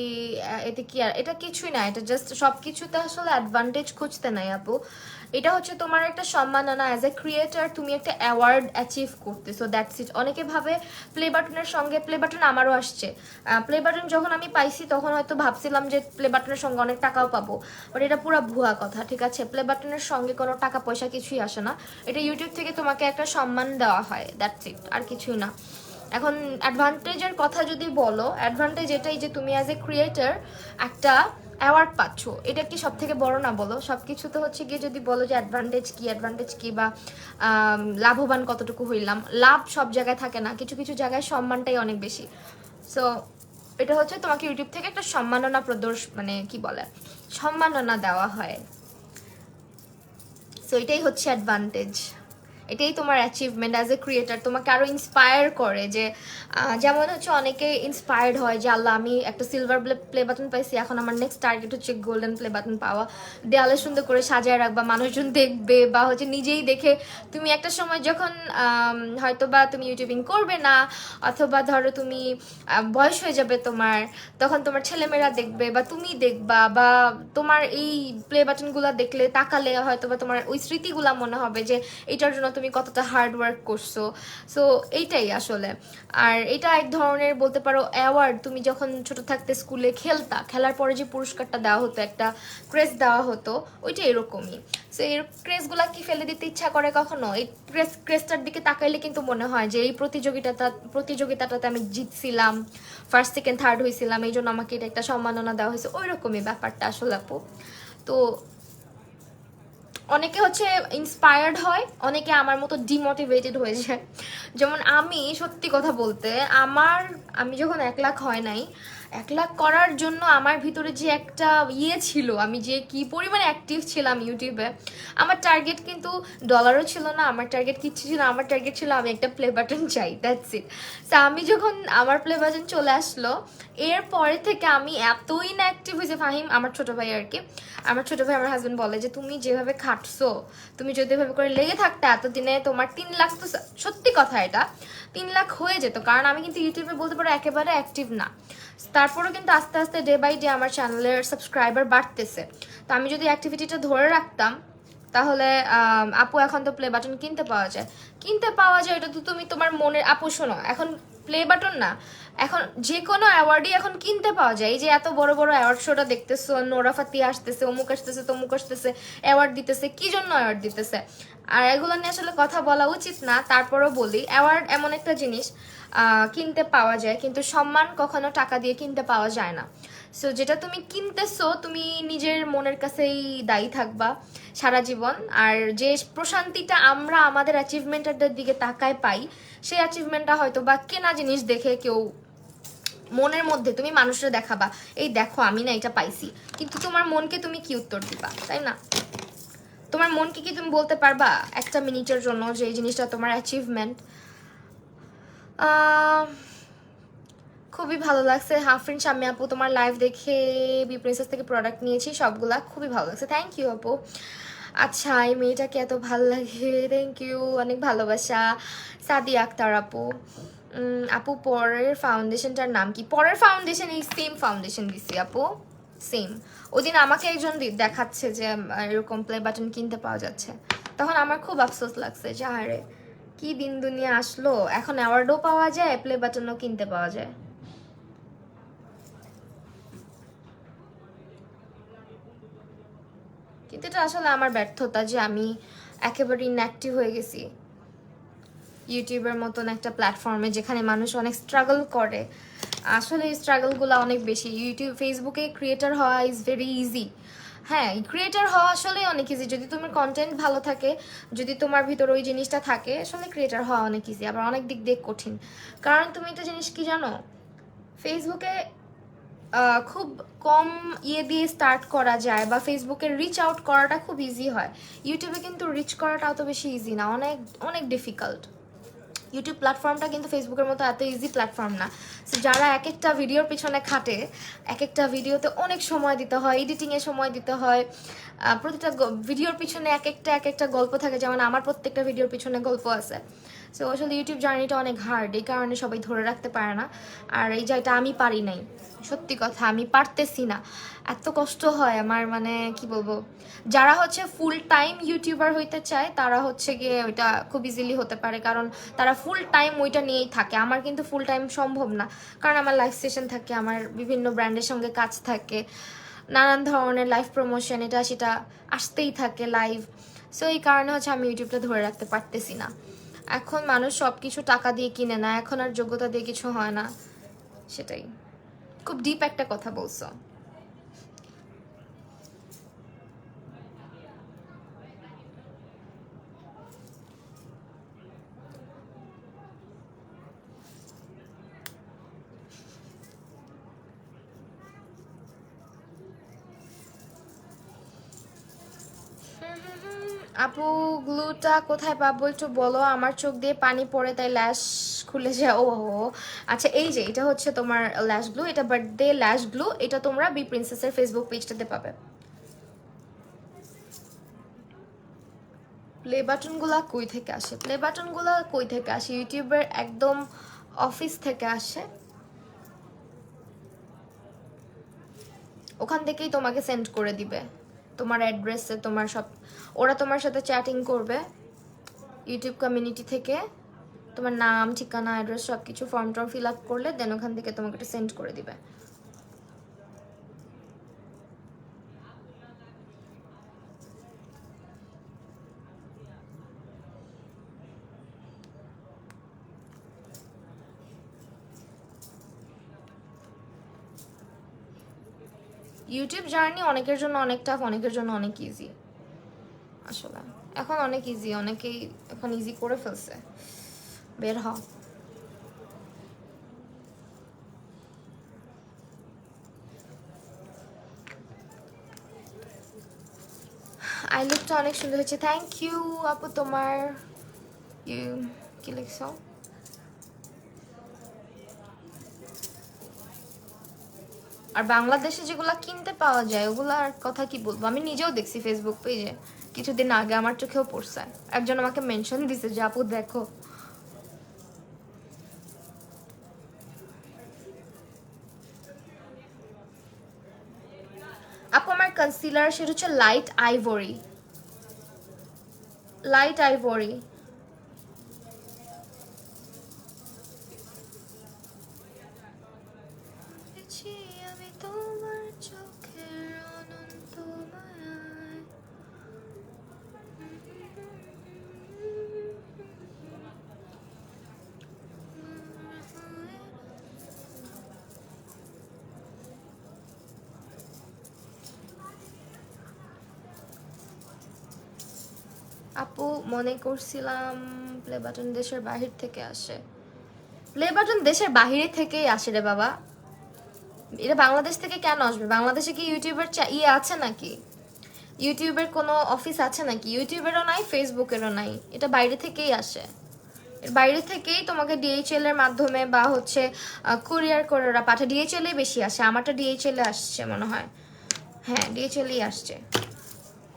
এতে কি আর এটা কিছুই না, এটা জাস্ট সব কিছুতে আসলে অ্যাডভান্টেজ খুঁজতে নাই আপু। এটা হচ্ছে তোমার একটা সম্মাননা, অ্যাজ এ ক্রিয়েটার তুমি একটা অ্যাওয়ার্ড অ্যাচিভ করতেছো, দ্যাটস ইট। অনেকে ভাবে প্লে বাটনের সঙ্গে, প্লে বাটন আমারও আসছে, প্লে বাটন যখন আমি পাইছি তখন হয়তো ভাবছিলাম যে প্লে বাটনের সঙ্গে অনেক টাকাও পাবো, বাট এটা পুরো ভুয়া কথা, ঠিক আছে? প্লে বাটনের সঙ্গে কোনো টাকা পয়সা কিছুই আসে না, এটা ইউটিউব থেকে তোমাকে একটা সম্মান দেওয়া হয়, দ্যাটস ইট, আর কিছুই না। এখন অ্যাডভান্টেজের কথা যদি বলো, অ্যাডভান্টেজ এটাই যে তুমি অ্যাজ এ ক্রিয়েটার একটা অ্যাওয়ার্ড পাচ্ছ, এটা কি সব থেকে বড় না বলো? সব কিছুতে হচ্ছে গিয়ে যদি বলো যে অ্যাডভান্টেজ কি বা লাভবান কতটুকু হইলাম, লাভ সব জায়গায় থাকে না, কিছু কিছু জায়গায় সম্মানটাই অনেক বেশি। সো এটা হচ্ছে তোমাকে ইউটিউব থেকে একটা সম্মাননা মানে কি বলে, সম্মাননা দেওয়া হয়। সো এটাই হচ্ছে অ্যাডভান্টেজ, এটাই তোমার অ্যাচিভমেন্ট অ্যাজ এ ক্রিয়েটার, তোমাকে আরো ইন্সপায়ার করে। যে যেমন হচ্ছে অনেকে ইন্সপায়ার্ড হয় যে আল্লাহ আমি একটা সিলভার প্লে বাটন পাইছি, এখন আমার নেক্সট টার্গেট হচ্ছে গোল্ডেন প্লে বাটন পাওয়া, দেয়ালে সুন্দর করে সাজায় রাখবা, মানুষজন দেখবে, বা হচ্ছে নিজেই দেখে তুমি একটা সময় যখন হয়তো বা তুমি ইউটিউবিং করবে না, অথবা ধরো তুমি বয়স হয়ে যাবে তোমার, তখন তোমার ছেলেমেয়েরা দেখবে বা তুমি দেখবা, বা তোমার এই প্লে বাটনগুলো দেখলে তাকালে হয়তো বা তোমার ওই স্মৃতিগুলা মনে হবে যে এটার জন্য তুমি কতটা হার্ড ওয়ার্ক করছো। সো এইটাই আসলে। আর এটা এক ধরনের বলতে পারো অ্যাওয়ার্ড, তুমি যখন ছোট থাকতে স্কুলে খেলার পরে যে পুরস্কারটা দেওয়া হতো, একটা ক্রেস্ট দেওয়া হতো, ওইটা এরকমই। সো এই ক্রেস্টগুলা কি ফেলে দিতে ইচ্ছা করে কখনো? এই ক্রেস্টটার দিকে তাকাইলে কিন্তু মনে হয় যে এই প্রতিযোগিতাটাতে আমি জিতছিলাম, ফার্স্ট সেকেন্ড থার্ড হয়েছিলাম, এই জন্য আমাকে এটা একটা সম্মাননা দেওয়া হয়েছে, ওই রকমই ব্যাপারটা আসলে আপু। তো অনেকে হচ্ছে ইন্সপায়ার্ড হয়, অনেকে আমার মতো ডিমোটিভেটেড হয়ে যায়। যেমন আমি সত্যি কথা বলতে, আমি যখন 1 লাখ হয় নাই, 1 লাখ করার জন্য আমার ভিতরে যে একটা ছিল, আমি যে কি পরিমাণে অ্যাক্টিভ ছিলাম ইউটিউবে, আমার টার্গেট কিন্তু ডলারও ছিল না, আমার টার্গেট কিচ্ছু ছিল না, আমার টার্গেট ছিল আমি একটা প্লে বাটন চাই, দ্যাটস ইট। সো আমি যখন আমার প্লে বাটন চলে আসলো, এরপরে থেকে আমি এতই না অ্যাক্টিভ হয়েছে। ফাহিম আমার ছোট ভাই আর কি, আমার ছোট ভাই আমার হাজবেন্ড বলে যে তুমি যেভাবে খাটছো, তুমি যদি এভাবে করে লেগে থাকতে এতদিনে তোমার 3 লাখ, তো সত্যি কথা এটা 3 লাখ হয়ে যেত। কারণ আমি কিন্তু ইউটিউবে বলতে পারো একেবারে অ্যাক্টিভ না, তারপরেও কিন্তু আস্তে আস্তে ডে বাই ডে আমার চ্যানেলের সাবস্ক্রাইবার বাড়তেছে। তো আমি যদি অ্যাক্টিভিটিটা ধরে রাখতাম, তাহলে আপু এখন তো প্লে বাটন কিনতে পাওয়া যায়, এটা তো তুমি তোমার মনের, আপু শোনো, এখন প্লে বাটন না, এখন যে কোনো অ্যাওয়ার্ডই এখন কিনতে পাওয়া যায়। এই যে এত বড় বড় অ্যাওয়ার্ড শোটা দেখতেছো, নোরা ফাতি আসতেছে, অমুক আসতেছে, তমুক আসতেছে, অ্যাওয়ার্ড দিতেছে, কি জন্য অ্যাওয়ার্ড দিতেছে? আর এগুলো নিয়ে আসলে কথা বলা উচিত না, তারপরও বলি, অ্যাওয়ার্ড এমন একটা জিনিস কিনতে পাওয়া যায়, কিন্তু সম্মান কখনো টাকা দিয়ে কিনতে পাওয়া যায় না। সো যেটা তুমি কিনতেছো, তুমি নিজের মনের কাছেই দায়ী থাকবা সারা জীবন। আর যে প্রশান্তিটা আমরা আমাদের অ্যাচিভমেন্টের দিকে তাকায় পাই, সেই অ্যাচিভমেন্টটা হয়তো বা কেনা জিনিস দেখে কেউ মনের মধ্যে তুমি মানুষরা দেখাবা, এই দেখো আমি না এটা পাইছি, কিন্তু তোমার মনকে তুমি কি উত্তর দিবা, তাই না? তোমার মনকে কি তুমি বলতে পারবা একটা মিনিটের জন্য যে এই জিনিসটা তোমার অ্যাচিভমেন্ট? খুবই ভালো লাগছে হাফরিন শাম্মী আপু, তোমার লাইভ দেখে বি প্রিন্সেস থেকে প্রোডাক্ট নিয়েছি সবগুলা, খুবই ভালো লাগছে, থ্যাংক ইউ আপু। আচ্ছা এই মেয়েটাকে এত ভালো লাগে, থ্যাংক ইউ, অনেক ভালোবাসা। সাদিয়া আক্তার আপু, আপু পরের ফাউন্ডেশনটার নাম কি? পরের ফাউন্ডেশন এই সেম ফাউন্ডেশন দিছি আপু, সেম। ওই দিন আমাকে একজন দেখাচ্ছে যে এরকম প্লে বাটন কিনতে পাওয়া যাচ্ছে, তখন আমার খুব আফসোস লাগছে যে আরে কি দিন দুনিয়া আসলো, এখন অ্যাওয়ার্ডও পাওয়া যায়, প্লে বাটনও কিনতে পাওয়া যায়। কিন্তু এটা আসলে আমার ব্যর্থতা যে আমি একেবারে ইনঅ্যাক্টিভ হয়ে গেছি ইউটিউবের মতন একটা প্ল্যাটফর্মে, যেখানে মানুষ অনেক স্ট্রাগল করে। আসলে এই স্ট্রাগলগুলো অনেক বেশি। ফেসবুকে ক্রিয়েটার হওয়া ইজ ভেরি ইজি, হ্যাঁ, ক্রিয়েটার হওয়া আসলে অনেক ইজি যদি তোমার কন্টেন্ট ভালো থাকে, যদি তোমার ভিতর ওই জিনিসটা থাকে, আসলে ক্রিয়েটার হওয়া অনেক ইজি। আবার অনেক দিক দিয়ে কঠিন, কারণ তুমি একটা জিনিস কি জানো, ফেসবুকে খুব কম ইয়ে দিয়ে স্টার্ট করা যায়, বা ফেসবুকে রিচ আউট করাটা খুব ইজি হয়। ইউটিউবে কিন্তু রিচ করাটা অত বেশি ইজি না, অনেক অনেক ডিফিকাল্ট। ইউটিউব প্ল্যাটফর্মটা কিন্তু ফেসবুকের মতো এত ইজি প্ল্যাটফর্ম না। সো যারা এক একটা ভিডিওর পিছনে খাটে, এক একটা ভিডিওতে অনেক সময় দিতে হয়, এডিটিংয়ে সময় দিতে হয়, প্রতিটা ভিডিওর পিছনে এক একটা গল্প থাকে, যেমন আমার প্রত্যেকটা ভিডিওর পিছনে গল্প আছে। সো আসলে ইউটিউব জার্নিটা অনেক হার্ড, এই কারণে সবাই ধরে রাখতে পারে না। আর এই যেটা আমি পারি নাই, সত্যি কথা আমি পারতেছি না, এত কষ্ট হয় আমার, মানে কি বলবো, যারা হচ্ছে ফুল টাইম ইউটিউবার হইতে চায় তারা হচ্ছে গিয়ে ওইটা খুব ইজিলি হতে পারে, কারণ তারা ফুল টাইম ওইটা নিয়েই থাকে। আমার কিন্তু ফুল টাইম সম্ভব না, কারণ আমার লাইভ সেশন থাকে, আমার বিভিন্ন ব্র্যান্ডের সঙ্গে কাজ থাকে, নানান ধরনের লাইভ প্রমোশন এটা সেটা আসতেই থাকে লাইভ। সো এই কারণে হচ্ছে আমি ইউটিউবটা ধরে রাখতে পারতেছি না। এখন মানুষ সব কিছু টাকা দিয়ে কিনে না, এখন আর যোগ্যতা দিয়ে কিছু হয় না, সেটাই। খুব ডিপ একটা কথা বলছো। আপু, গ্লুটা কোথায় পাবো একটু বলো, আমার চোখ দিয়ে পানি পড়ে তাই ল্যাশ খুলে যায়। ও আচ্ছা, এই যে এটা হচ্ছে তোমার ল্যাশ গ্লু, এটা বার্থডে ল্যাশ গ্লু, এটা তোমরা বি প্রিন্সেসের ফেসবুক পেজটাতে পাবে। প্লে বাটনগুলা কই থেকে আসে? প্লে বাটনগুলা কই থেকে আসে? ইউটিউবের একদম অফিস থেকে আসে, ওখান থেকেই তোমাকে সেন্ড করে দিবে তোমার অ্যাড্রেসে, তোমার সব, ওরা তোমার সাথে চ্যাটিং করবে ইউটিউব কমিউনিটি থেকে, তোমার নাম ঠিকানা অ্যাড্রেস সব কিছু ফর্ম টর্ম ফিল আপ করলে দেন ওখান থেকে তোমাকে এটা সেন্ড করে দিবে। ইউটিউব জার্নি অনেকের জন্য অনেক টাফ, অনেকের জন্য অনেক ইজি। আসলে এখন অনেক ইজি, অনেকেই এখন ইজি করে ফেলছে। বের হ। আই লুকটা অনেক সুন্দর হয়েছে, থ্যাংক ইউ আপু। তোমার ইউ কি লিখছো? আর বাংলাদেশে যেগুলা কিনতে পাওয়া যায় ওগুলার কথা কি বলবো, আমি নিজেও দেখছি ফেসবুক পেজে কিছুদিন আগে, আমার চোখেও পড়ছে, একজন আমাকে মেনশন দিছে যে আপু দেখো। আপু আমার কনসিলার সেটা হচ্ছে লাইট আইভরি, লাইট আইভরি। আমি তোমার চোখের অনন্ত মায়ায়। আপু মনে করছিলাম প্লে বাটন দেশের বাহির থেকে আসে। প্লে বাটন দেশের বাহিরে থেকেই আসে রে বাবা, এটা বাংলাদেশ থেকে কেন আসবে? বাংলাদেশে কি ইউটিউবের ইয়ে আছে নাকি? ইউটিউবের কোনো অফিস আছে নাকি? ইউটিউবেরও নাই, ফেসবুকেরও নাই, এটা বাইরে থেকেই আসে। এর বাইরে থেকেই তোমাকে ডিএইচএল এর মাধ্যমে বা হচ্ছে কুরিয়ার করে ওরা পাঠায়, ডিএইচএল এ বেশি আসে, আমারটা ডিএইচএল এ আসছে মনে হয়, হ্যাঁ ডিএইচএল এই আসছে।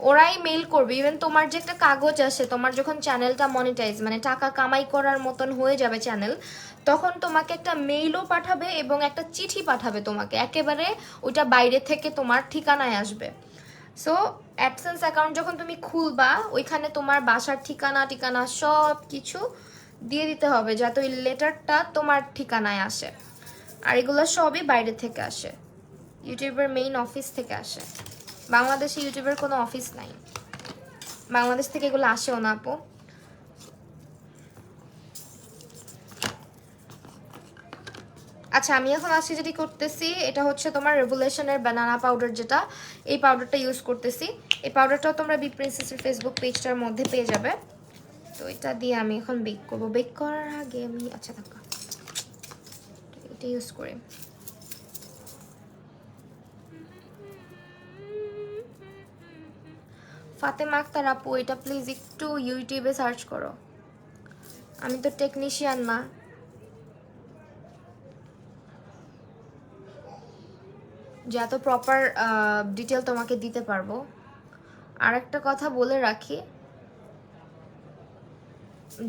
ওরাই মেইল করবে, ইভেন তোমার যে একটা কাগজ আসে, তোমার যখন চ্যানেলটা মনিটাইজ মানে টাকা কামাই করার মতন হয়ে যাবে চ্যানেল, তখন তোমাকে একটা মেইলও পাঠাবে এবং একটা চিঠি পাঠাবে তোমাকে, একেবারে ওইটা বাইরে থেকে তোমার ঠিকানায় আসবে। সো অ্যাডসেন্স অ্যাকাউন্ট যখন তুমি খুলবা, ওইখানে তোমার বাসার ঠিকানা টিকানা সব কিছু দিয়ে দিতে হবে যাতে ওই লেটারটা তোমার ঠিকানায় আসে। আর এগুলো সবই বাইরে থেকে আসে, ইউটিউবের মেইন অফিস থেকে আসে। বাংলাদেশে ইউটিউবের কোনো অফিস নাই, বাংলাদেশ থেকে এগুলো আসেও না আপু। আচ্ছা আমি এখন আজকে যেটি করতেছি এটা হচ্ছে তোমার রেভুলেশনের ব্যানানা পাউডার, যেটা এই পাউডারটা ইউজ করতেছি। এই পাউডারটাও তোমরা বি প্রিন্সেসের ফেসবুক পেজটার মধ্যে পেয়ে যাবে। তো এটা দিয়ে আমি এখন বেক করবো। বেক করার আগে আমি আচ্ছা থাকা এটা ইউজ করি। ফাতেমা আক্তার আপু এটা প্লিজ একটু ইউটিউবে সার্চ করো, আমি তো টেকনিশিয়ান না। যে এত প্রপার ডিটেল তোমাকে দিতে পারবো। আর একটা কথা বলে রাখি,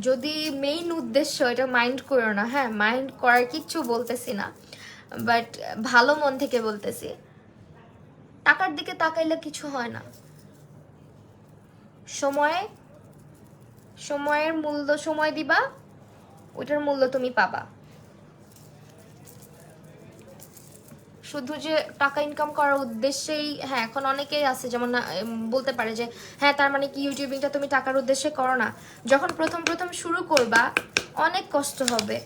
যদি মেইন উদ্দেশ্য এটা মাইন্ড করো না, হ্যাঁ মাইন্ড করার কিচ্ছু বলতেছি না, বাট ভালো মন থেকে বলতেছি, টাকার দিকে তাকাইলে কিছু হয় না। সময়ের মূল্য সময় দিবা, ওইটার মূল্য তুমি পাবা। শুধু যে টাকা ইনকাম করার উদ্দেশ্যেই, হ্যাঁ এখন অনেকেই আছে যেমন বলতে পারে যে হ্যাঁ তার মানে কি ইউটিউবিংটা তুমি টাকার উদ্দেশ্যে করো না। যখন প্রথম প্রথম শুরু করবা অনেক কষ্ট হবে,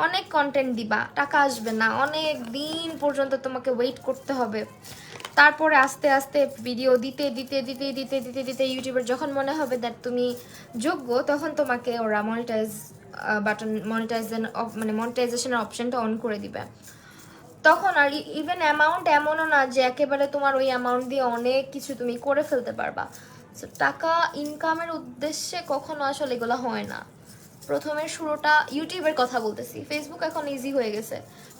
অনেক কন্টেন্ট দিবা, টাকা আসবে না, অনেক দিন পর্যন্ত তোমাকে ওয়েট করতে হবে। তারপরে আস্তে আস্তে ভিডিও দিতে দিতে দিতে দিতে দিতে দিতে ইউটিউবের যখন মনে হবে দ্যাট তুমি যোগ্য, তখন তোমাকে ওরা মনিটাইজেশনের অপশনটা অন করে দিবে। তখন আর ইভেন অ্যামাউন্ট এমনও না যে একেবারে তোমার ওই অ্যামাউন্ট দিয়ে অনেক কিছু তুমি করে ফেলতে পারবা। সো টাকা ইনকামের উদ্দেশ্যে কখনো আসলে এগুলো হয় না। প্রথমের শুরুটা ইউটিউবের কথা বলতেছি, ফেসবুক এখন ইজি হয়ে গেছে।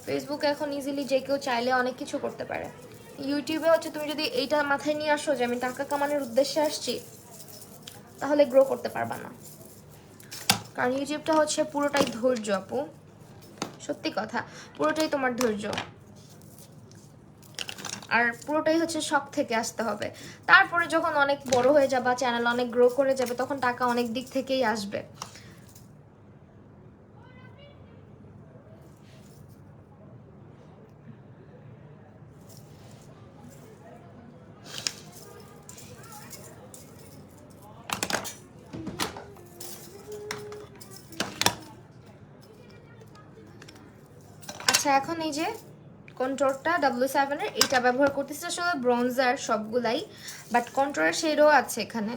ফেসবুক এখন ইজিলি যে কেউ চাইলে অনেক কিছু করতে পারে। ইউটিউবে হচ্ছে তুমি যদি এইটা মাথায় নিয়ে আসো যে আমি টাকা কামানোর উদ্দেশ্যে আসছি, তাহলে গ্রো করতে পারবা না। কারণ ইউটিউবটা হচ্ছে পুরোটাই ধৈর্য আপু, সত্যি কথা, পুরোটাই তোমার ধৈর্য। আর পুরোটাই হচ্ছে শখ থেকে আসতে হবে। তারপরে যখন অনেক বড় হয়ে যাবে, চ্যানেল অনেক গ্রো করে যাবে, তখন টাকা অনেক দিক থেকেই আসবে। আচ্ছা এখন এই যে কন্ট্রোরটা W7 এর এটা ব্যবহার করতেছি, আসলে ব্রঞ্জার সবগুলাই, বাট কন্ট্রোরের শেডও আছে এখানে।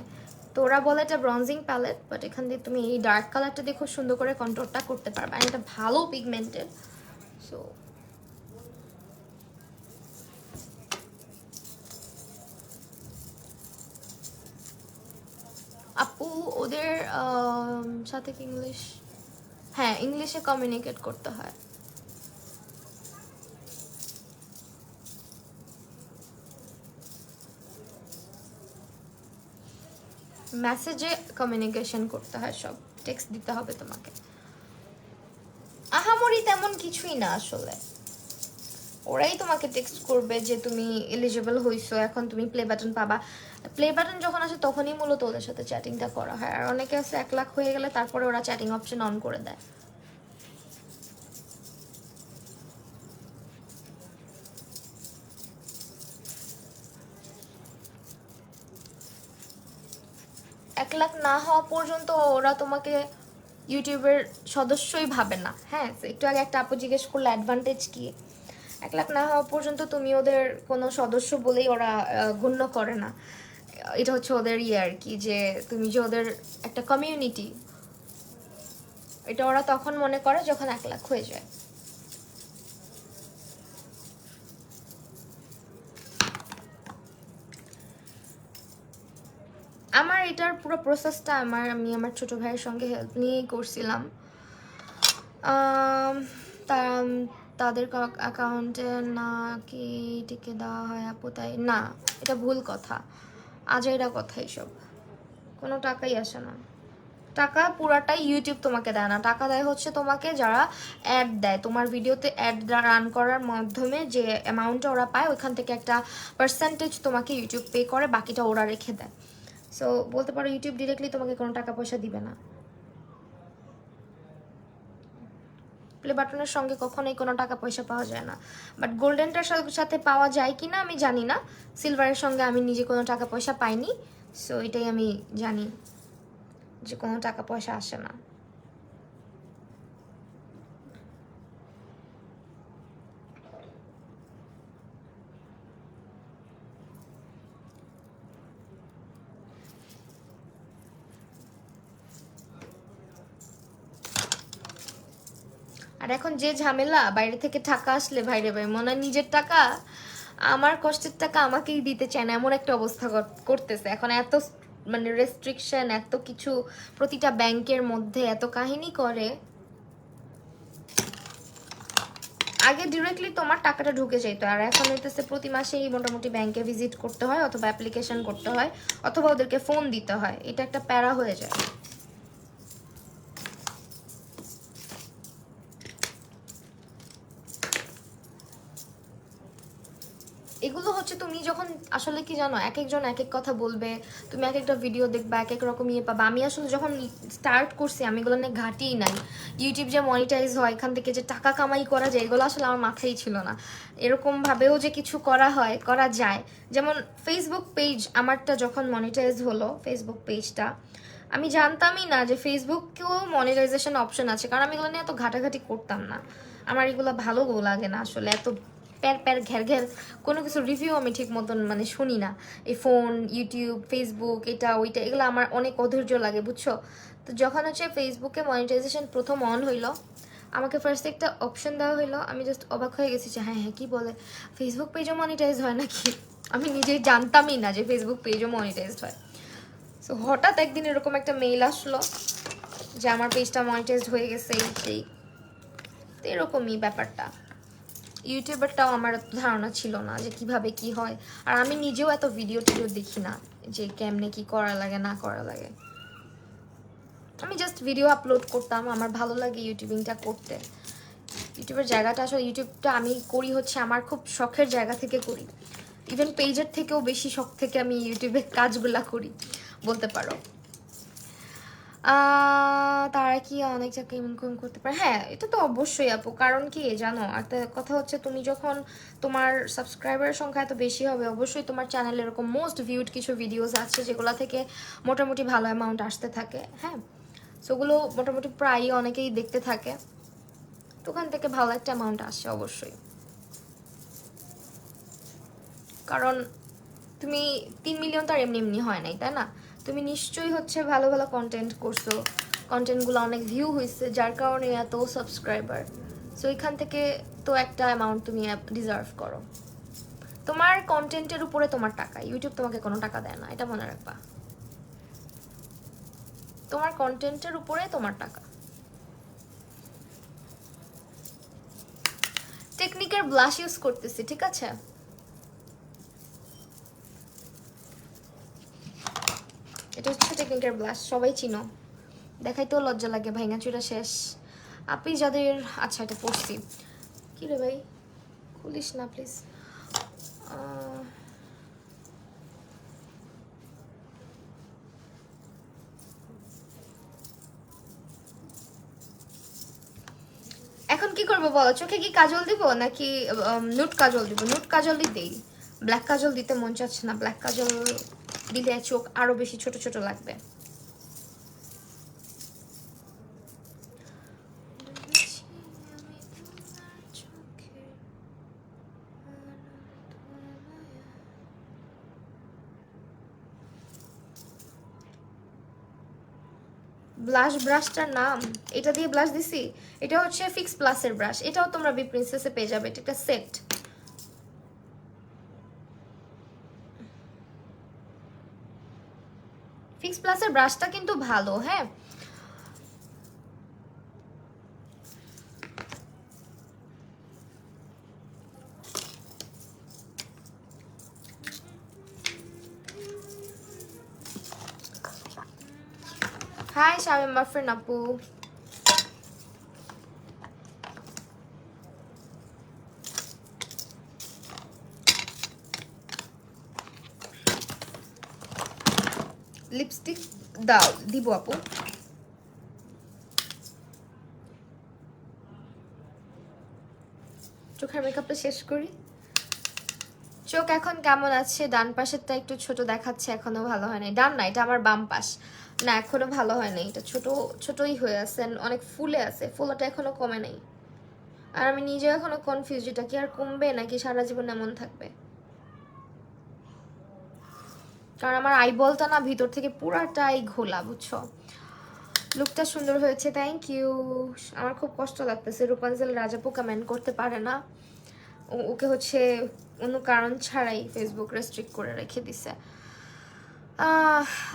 তো ওরা বলে এটা ব্রঞ্জিং প্যালেট, বাট এখান দিয়ে তুমি এই ডার্ক কালারটা দিয়ে খুব সুন্দর করে কন্ট্রোরটা করতে পারবে। আর এটা ভালো পিগমেন্টেড। সো আপু ওদের সাথে কি ইংলিশ, হ্যাঁ ইংলিশে কমিউনিকেট করতে হয়। মেসেজে কমিউনিকেশন করতে হয়, সব টেক্সট দিতে হবে তোমাকে। আহামরি তেমন কিছুই না আসলে, ওরাই তোমাকে টেক্সট করবে যে তুমি এলিজিবল হইছো, এখন তুমি প্লে বাটন পাবা। প্লে বাটন যখন আসে তখনই মূলত ওদের সাথে চ্যাটিংটা করা হয়। আর অনেকে আছে 1 লাখ হয়ে গেলে তারপরে ওরা চ্যাটিং অপশন অন করে দেয়। এক লাখ না হওয়া পর্যন্ত ওরা তোমাকে ইউটিউবের সদস্যই ভাবে না। হ্যাঁ একটু আগে একটা আপু জিজ্ঞেস করলে অ্যাডভান্টেজ কি, 1 লাখ না হওয়া পর্যন্ত তুমি ওদের কোনো সদস্য বলেই ওরা গণ্য করে না। এটা হচ্ছে ওদের ইয়ে আর কি, যে তুমি যে ওদের একটা কমিউনিটি, এটা ওরা তখন মনে করে যখন 1 লাখ হয়ে যায়। আমার এটার পুরো প্রসেসটা আমি আমার ছোট ভাইয়ের সঙ্গে হেল্প নিয়েই করছিলাম। তাদের অ্যাকাউন্টে না কি টিকে দেওয়া হয় আপু, তাই না? এটা ভুল কথা, আজাইরা কথা এইসব। কোনো টাকাই আসে না, টাকা পুরাটাই ইউটিউব তোমাকে দেয় না। টাকা দেয় হচ্ছে তোমাকে যারা অ্যাড দেয়, তোমার ভিডিওতে অ্যাড রান করার মাধ্যমে যে অ্যামাউন্টটা ওরা পায়, ওইখান থেকে একটা পার্সেন্টেজ তোমাকে ইউটিউব পে করে, বাকিটা ওরা রেখে দেয়। সো বলতে পারো ইউটিউব ডিরেক্টলি তোমাকে কোনো টাকা পয়সা দিবে না। প্লে বাটনের সঙ্গে কখনোই কোনো টাকা পয়সা পাওয়া যায় না, বাট গোল্ডেনটার সাথে পাওয়া যায় কি না আমি জানি না। সিলভারের সঙ্গে আমি নিজে কোনো টাকা পয়সা পাইনি, সো এটাই আমি জানি যে কোনো টাকা পয়সা আসে না। আর এখন যে ঝামেলা, বাইরে থেকে টাকা আসলে ভাইরে ভাই মনে হয় নিজের টাকা, আমার কষ্টের টাকা আমাকেই দিতে চায় না, এমন একটা অবস্থা করতেছে এখন। এত মানে রেস্ট্রিকশন, এত কিছু, প্রতিটা ব্যাংকের মধ্যে এত কাহিনী করে। আগে ডিরেক্টলি তোমার টাকাটা ঢুকে যেত, আর এখন হইতেছে প্রতি মাসেই মোটামুটি ব্যাংকে ভিজিট করতে হয়, অথবা অ্যাপ্লিকেশন করতে হয়, অথবা ওদেরকে ফোন দিতে হয়। এটা একটা প্যারা হয়ে যায়। এগুলো হচ্ছে তুমি যখন আসলে কি জানো, এক একজন এক এক কথা বলবে, তুমি এক একটা ভিডিও দেখবা, এক এক রকম ইয়ে পাবা। আমি আসলে যখন স্টার্ট করছি আমি এগুলো নিয়ে ঘাটিই নাই। ইউটিউব যে মনিটাইজ হয়, এখান থেকে যে টাকা কামাই করা যায়, এগুলো আসলে আমার মাথায় ছিল না। এরকম ভাবেও যে কিছু করা হয়, করা যায়। যেমন ফেসবুক পেজ আমারটা যখন মনিটাইজ হলো, ফেসবুক পেজটা আমি জানতামই না যে ফেসবুকেও মনিটাইজেশন অপশন আছে, কারণ আমি এগুলো নিয়ে এত ঘাটাঘাটি করতাম না। আমার এগুলো ভালো লাগে না আসলে, এত প্যার প্যার ঘের ঘের কোনো কিছু রিভিউ আমি ঠিক মতন মানে শুনি না। এই ফোন, ইউটিউব, ফেসবুক, এটা ওইটা, এগুলো আমার অনেক অধৈর্য লাগে, বুঝছো। তো যখন হচ্ছে ফেসবুকে মনিটাইজেশন প্রথম অন হইলো, আমাকে ফার্স্ট একটা অপশন দেওয়া হইলো, আমি জাস্ট অবাক হয়ে গেছি যে হ্যাঁ হ্যাঁ, কী বলে, ফেসবুক পেজও মনিটাইজ হয় নাকি। আমি নিজেই জানতামই না যে ফেসবুক পেজও মনিটাইজড হয়। সো হঠাৎ একদিন এরকম একটা মেইল আসলো যে আমার পেজটা মনিটাইজড হয়ে গেছে, এই সেই। তো এরকমই ব্যাপারটা। ইউটিউবারটাও আমার এত ধারণা ছিল না যে কিভাবে কি হয়, আর আমি নিজেও এত ভিডিও টিডিও দেখি না যে কেমনে কি করা লাগে না করা লাগে। আমি জাস্ট ভিডিও আপলোড করতাম, আমার ভালো লাগে ইউটিউবিংটা করতে। ইউটিউবের জায়গাটা আসলে, ইউটিউবটা আমি করি হচ্ছে আমার খুব শখের জায়গা থেকে করি। ইভেন পেজের থেকেও বেশি শখ থেকে আমি ইউটিউবের কাজগুলা করি বলতে পারো। তারা কি অনেক জায়গায় ইনকাম করতে পারে? হ্যাঁ, এটা তো অবশ্যই আপু। কারণ কি জানো, একটা কথা হচ্ছে, তুমি যখন তোমার সাবস্ক্রাইবারের সংখ্যা এত বেশি হবে, অবশ্যই তোমার চ্যানেলে এরকম মোস্ট ভিউড কিছু ভিডিওস আছে যেগুলো থেকে মোটামুটি ভালো অ্যামাউন্ট আসতে থাকে। হ্যাঁ, সেগুলো মোটামুটি প্রায়ই অনেকেই দেখতে থাকে, তো ওখান থেকে ভালো একটা অ্যামাউন্ট আসে অবশ্যই। কারণ তুমি 3 মিলিয়ন তো আর এমনি এমনি হয় নাই, তাই না? তুমি নিশ্চয়ই হচ্ছে ভালো ভালো কন্টেন্ট করছো, কন্টেন্টগুলো অনেক ভিউ হয়েছে, যার কারণে এত সাবস্ক্রাইবার। সো এখান থেকে তো একটা অ্যামাউন্ট তুমি ডিজার্ভ করো। তোমার কন্টেন্টের উপরে তোমার টাকা, ইউটিউব তোমাকে কোনো টাকা দেয় না, এটা মনে রাখবা। তোমার কন্টেন্টের উপরে তোমার টাকা। টেকনিকের ব্লাশ ইউজ করতেছি, ঠিক আছে? এটা হচ্ছে টেকনিকের ব্লাশ, সবাই চিনো, দেখাইতেও লজ্জা লাগে, ভাইঙাচুরা শেষ। আপনি যাদের, আচ্ছা এটা পড়ছি, কি রে ভাই, খুলিস না প্লিজ। এখন কি করবো বলো, চোখে কি কাজল দিব নাকি নুট কাজল দিব? নুট কাজলই দেই, ব্ল্যাক কাজল দিতে মন চাচ্ছে না। ব্ল্যাক কাজল দিলে চোখ আরো বেশি ছোট ছোট লাগবে। ব্লাশ ব্রাশটার নাম, এটা দিয়ে ব্লাশ দিছি, এটা হচ্ছে ফিক্স প্লাসের ব্রাশ। এটাও তোমরা বি প্রিন্সেসে পেয়ে যাবে, এটা একটা সেট। ফিক্স প্লাসের ব্রাশটা কিন্তু ভালো। হ্যাঁ, হাই শামিম মাফরিন আপু। লিপস্টিক দাও, দিব আপু। চোখের মেকআপটা শেষ করি। চোখ এখন কেমন আছে? ডান পাশেরটা একটু ছোট দেখাচ্ছে, এখনো ভালো হয় নাই। ডান না, এটা আমার বাম পাশ। না, এখনো ভালো হয় নাই, এটা ছোট ছোটই হয়ে আছে, অনেক ফুলে আছে, ফুলাটা এখনো কমে নাই। আর আমি নিজে এখনো কনফিউজ, এটা কি আর কমবে নাকি সারা জীবন এমন থাকবে। কারণ আমার আইবলটা না ভিতর থেকে পুরাটাই ঘোলা, বুঝছো। লুকটা সুন্দর হয়েছে, থ্যাংক ইউ। আমার খুব কষ্ট লাগতেছে, রূপাঞ্জল রাজাপু কমেন্ট করতে পারে না, ওকে হচ্ছে কোনো কারণ ছাড়াই ফেসবুক রেস্ট্রিক্ট করে রেখে দিছে।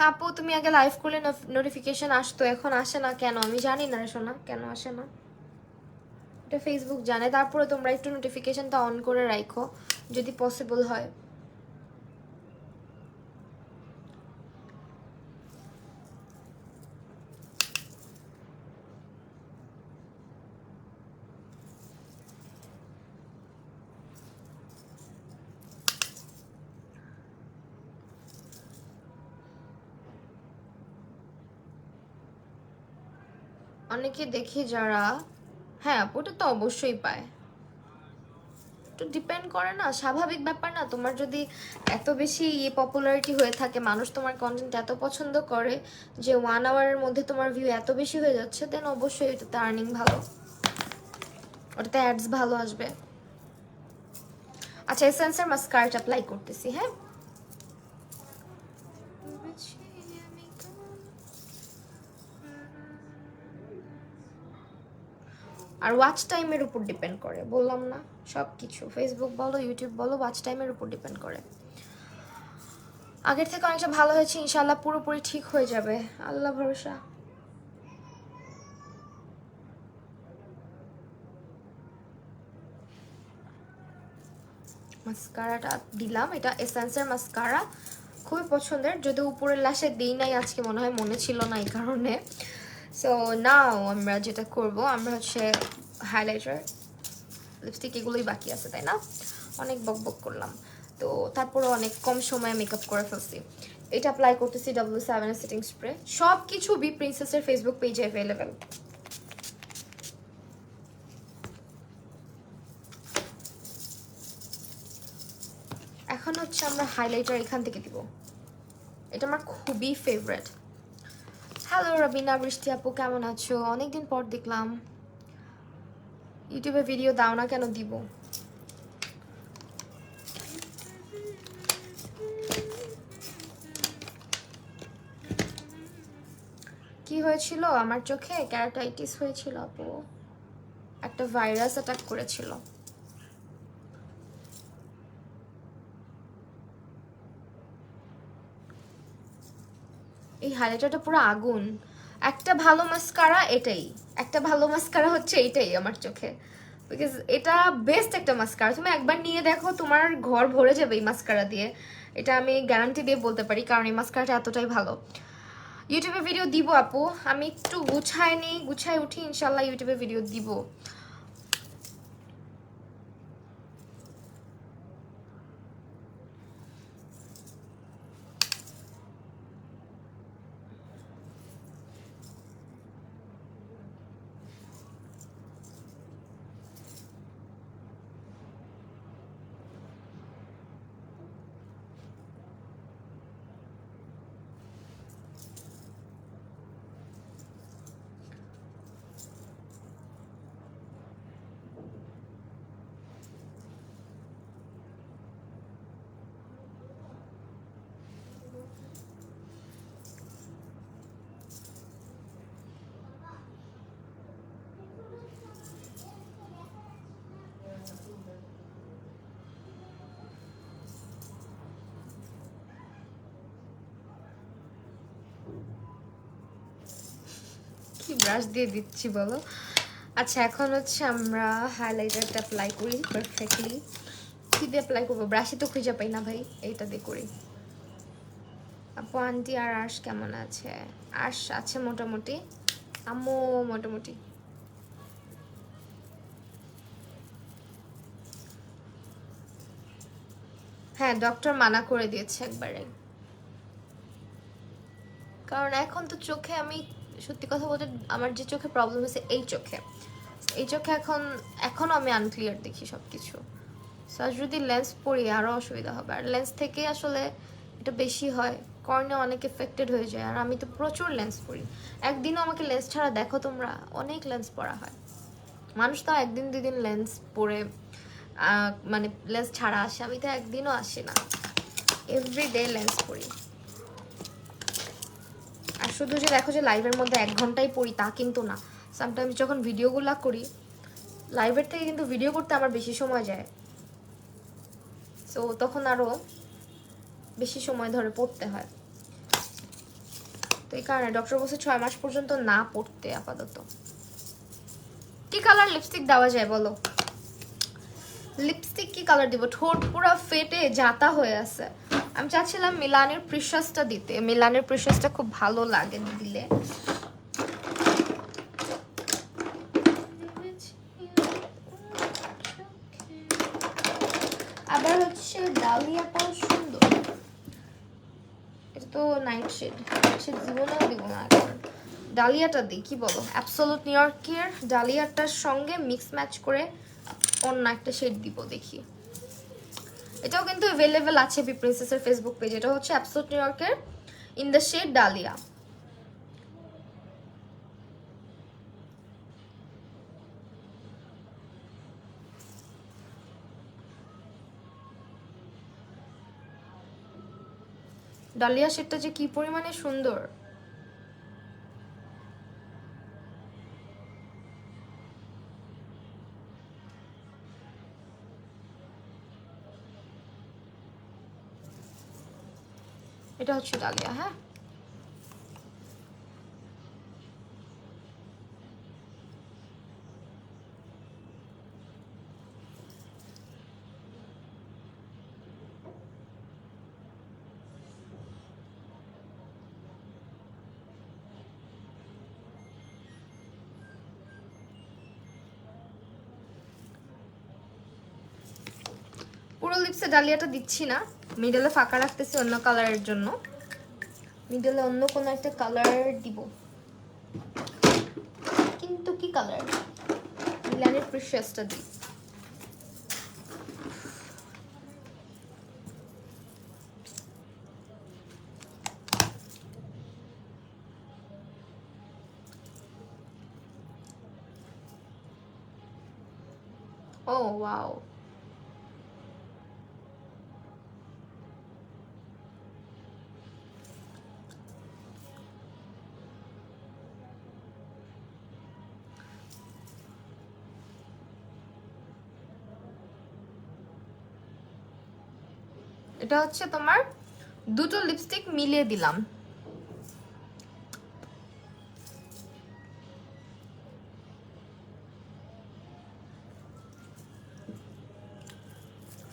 আপু তুমি আগে লাইভ করলে নোটিফিকেশন আসতো, এখন আসে না কেন? আমি জানি না রে সোনা, কেন আসে না এটা ফেসবুক জানে। তারপরে তোমরা একটু নোটিফিকেশনটা অন করে রাখো যদি পসিবল হয়। অনেকে দেখি যারা, হ্যাঁ ওটা তো অবশ্যই পায়, একটু ডিপেন্ড করে না, স্বাভাবিক ব্যাপার না। তোমার যদি এত বেশি পপুলারিটি হয়ে থাকে, মানুষ তোমার কন্টেন্ট এত পছন্দ করে যে 1 আওয়ারের মধ্যে তোমার ভিউ এত বেশি হয়ে যাচ্ছে, দেন অবশ্যই ওটাতে আর্নিং ভালো, ওটাতে অ্যাডস ভালো আসবে। আচ্ছা এসেন্সের মাস্কারাটা অ্যাপ্লাই করতেছি, হ্যাঁ। আর ওয়াচ টাইমের উপর ডিপেন্ড করে, বললাম না সব কিছু, ফেসবুক বলো ইউটিউব বলো, ওয়াচ টাইমের উপর ডিপেন্ড করে। আগের থেকে অনেকটা ভালো হয়েছে, ইনশাল্লাহ পুরোপুরি ঠিক হয়ে যাবে, আল্লাহ ভরসা। মাস্কারাটা দিলাম, এটা এসেন্সের মাস্কারা, খুবই পছন্দের, যদি উপরের লাশে দিই নাই আজকে, মনে হয় মনে ছিল না এই কারণে। সো নাও আমরা যেটা করব, আমরা হচ্ছে হাইলাইটার লিপস্টিক এগুলোই বাকি আছে তাই না, অনেক বক বক করলাম তো, তারপরে অনেক কম সময়ে মেকআপ করে ফেলছি। এটা অ্যাপ্লাই করতেছি W7 সেটিং স্প্রে, সব কিছু বি প্রিন্সেসের ফেসবুক পেজে অ্যাভেলেবেল। এখন হচ্ছে আমরা হাইলাইটার এখান থেকে দিব, এটা আমার খুবই ফেভারিট। হ্যালো রবিনা বৃষ্টি আপু, কেমন আছো? অনেকদিন পর দেখলাম, ইউটিউবে ভিডিও দাও না কেন? দিব। কি হয়েছিল আমার চোখে? ক্যারাটাইটিস হয়েছিল আপু, একটা ভাইরাস অ্যাটাক করেছিল। এই হাইলাইটারটা পুরো আগুন। একটা ভালো মাস্কারা এটাই, একটা ভালো মাস্কারা হচ্ছে এটাই আমার চোখে, বিকজ এটা বেস্ট একটা মাস্কারা। তুমি একবার নিয়ে দেখো, তোমার ঘর ভরে যাবে এই মাস্কারা দিয়ে, এটা আমি গ্যারান্টি দিয়ে বলতে পারি, কারণ এই মাস্কারাটা এতটাই ভালো। ইউটিউবে ভিডিও দিব আপু, আমি একটু গুছায় উঠি, ইনশাল্লাহ ইউটিউবে ভিডিও দিব। কি ব্রাশ দিয়ে দিচ্ছি বলো। আচ্ছা এখন হচ্ছে আমরা হাইলাইটারটা অ্যাপ্লাই করি পারফেক্টলি। কি দিয়ে অ্যাপ্লাই করবো? ব্রাশে তো খুঁজে পাই না ভাই, এইটা দিয়ে করি। আপু আন্টি আর আশ কেমন আছে? আশ আছে মোটামুটি, আম্মু মোটামুটি। হ্যাঁ ডক্টর মানা করে দিয়েছে একবারে, কারণ এখন তো চোখে আমি সত্যি কথা বলতে, আমার যে চোখে প্রবলেম হয়েছে এই চোখে এখনো আমি আনক্লিয়ার দেখি সব কিছু। সো যদি লেন্স পরি আরও অসুবিধা হবে, আর লেন্স থেকে আসলে এটা বেশি হয়, কর্নে অনেক এফেক্টেড হয়ে যায়, আর আমি তো প্রচুর লেন্স পরি। একদিনও আমাকে লেন্স ছাড়া দেখো তোমরা, অনেক লেন্স পরা হয়। মানুষ তো একদিন দুদিন লেন্স পরে মানে লেন্স ছাড়া আসে, আমি তো একদিনও আসি না, এভরিডে লেন্স পরি। আর শুধু যে দেখো যে লাইভের মধ্যে 1 ঘন্টাই পড়ি তা কিন্তু না, সামটাইমস যখন ভিডিওগুলো করি লাইভের থেকে কিন্তু ভিডিও করতে আমার বেশি সময় যায়, সো তখন আরও বেশি সময় ধরে পড়তে হয়। তো এই কারণে ডক্টর বলছে 6 মাস পর্যন্ত না পড়তে আপাতত। কি কালার লিপস্টিক দেওয়া যায় বলো? লিপস্টিক কি কালার দিব? ঠোঁট পুরো ফেটে জাতা হয়ে আছে। আমি চাচ্ছিলাম মিলানের প্রিশাসটা দিতে, মিলানের প্রিশাসটা খুব ভালো লাগে দিলে। আবার হচ্ছে ডালিয়াটাও সুন্দর, এটা তো নাইট শেড, নাইট শেড দিব না দিব না এখন ডালিয়াটা দিই, কি বলো? অ্যাবসোলুট নিউ ইয়র্কের ডালিয়াটার সঙ্গে মিক্স ম্যাচ করে অন্য একটা শেড দিব, দেখি। এটাও কিন্তু অ্যাভেলেবেল আছে বি প্রিন্সেসের ফেসবুক পেজ। এটা হচ্ছে অ্যাবসোলুট নিউ ইয়র্কের in the shade Dahlia. Dahlia শেডটা যে কি পরিমাণে সুন্দর। এটা হচ্ছে ডালিয়া। হ্যাঁ, পুরো লিপসে ডালিয়াটা দিচ্ছি না, মিডলে ফাঁকা রাখতেছি অন্য কালারের জন্য। মিডলে অন্য কোনো একটা কালার দিব, কিন্তু কি কালার? মিলানের প্রিশাসটা দিই। ও ওয়াও, এটা হচ্ছে তোমার দুটো লিপস্টিক মিলিয়ে দিলাম।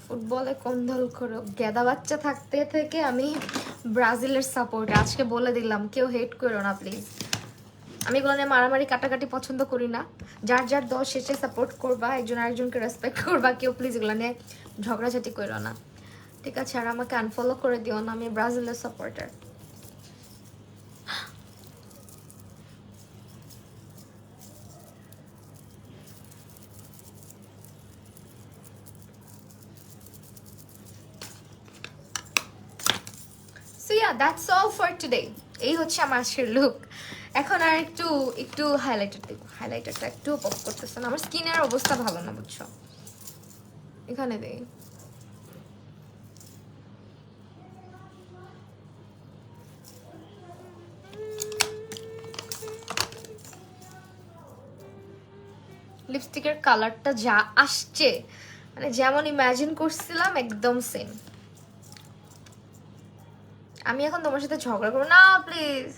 ফুটবলে কোন দল করো? গেদা বাচ্চা থাকতে থেকে আমি ব্রাজিলের সাপোর্ট, আজকে বলে দিলাম, কেউ হেট করো না প্লিজ। আমি এগুলো নিয়ে মারামারি কাটাকাটি পছন্দ করি না। যার যার দল শেষে সাপোর্ট করবা, একজন আরেকজনকে রেসপেক্ট করবা, কেউ প্লিজ এগুলো নিয়ে ঝগড়াঝাটি করো না, ঠিক আছে? আর আমাকে আনফলো করে দিও না, আমি ব্রাজিলের supporter. So yeah, that's all for today. এই হচ্ছে আমার আজকের লুক। এখন আর একটু একটু হাইলাইটার দেব, হাইলাইটারটা একটু পপ করতেছে না, আমার স্কিনের অবস্থা ভালো না, বুঝছো? এখানে দেই। লিপস্টিকের কালারটা যা আসছে, মানে যেমন ইমাজিন করছিলাম একদম সেম। আমি এখন তোমার সাথে ঝগড়া করবো না প্লিজ।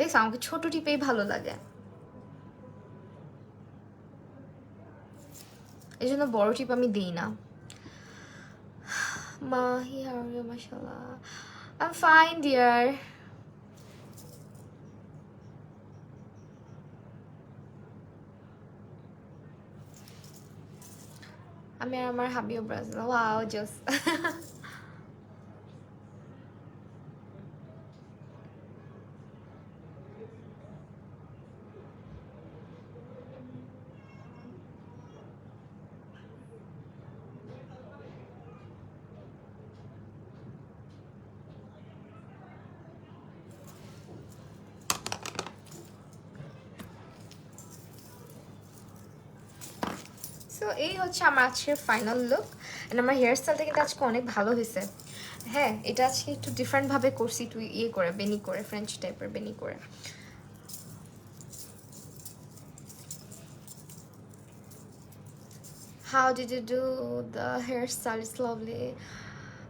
এই আমাকে ছোট টিপেই ভালো লাগে, এই জন্য বড় টিপ আমি দিই না। Mahi, how are you? মাশাআল্লাহ, I'm fine dear. আমি আর আমার হাবিও ব্রাজিল। ওয়াও, জোস। সো এই হচ্ছে আমার আজকের ফাইনাল লুক। এন্ড আমার হেয়ার স্টাইলটা কিন্তু আজকে অনেক ভালো হয়েছে। হ্যাঁ, এটা আজকে একটু ডিফারেন্ট ভাবে করছি, একটু ইয়ে করে বেনি করে, ফ্রেঞ্চ টাইপের বেনি করে। How did you do the hairstyle? It's lovely.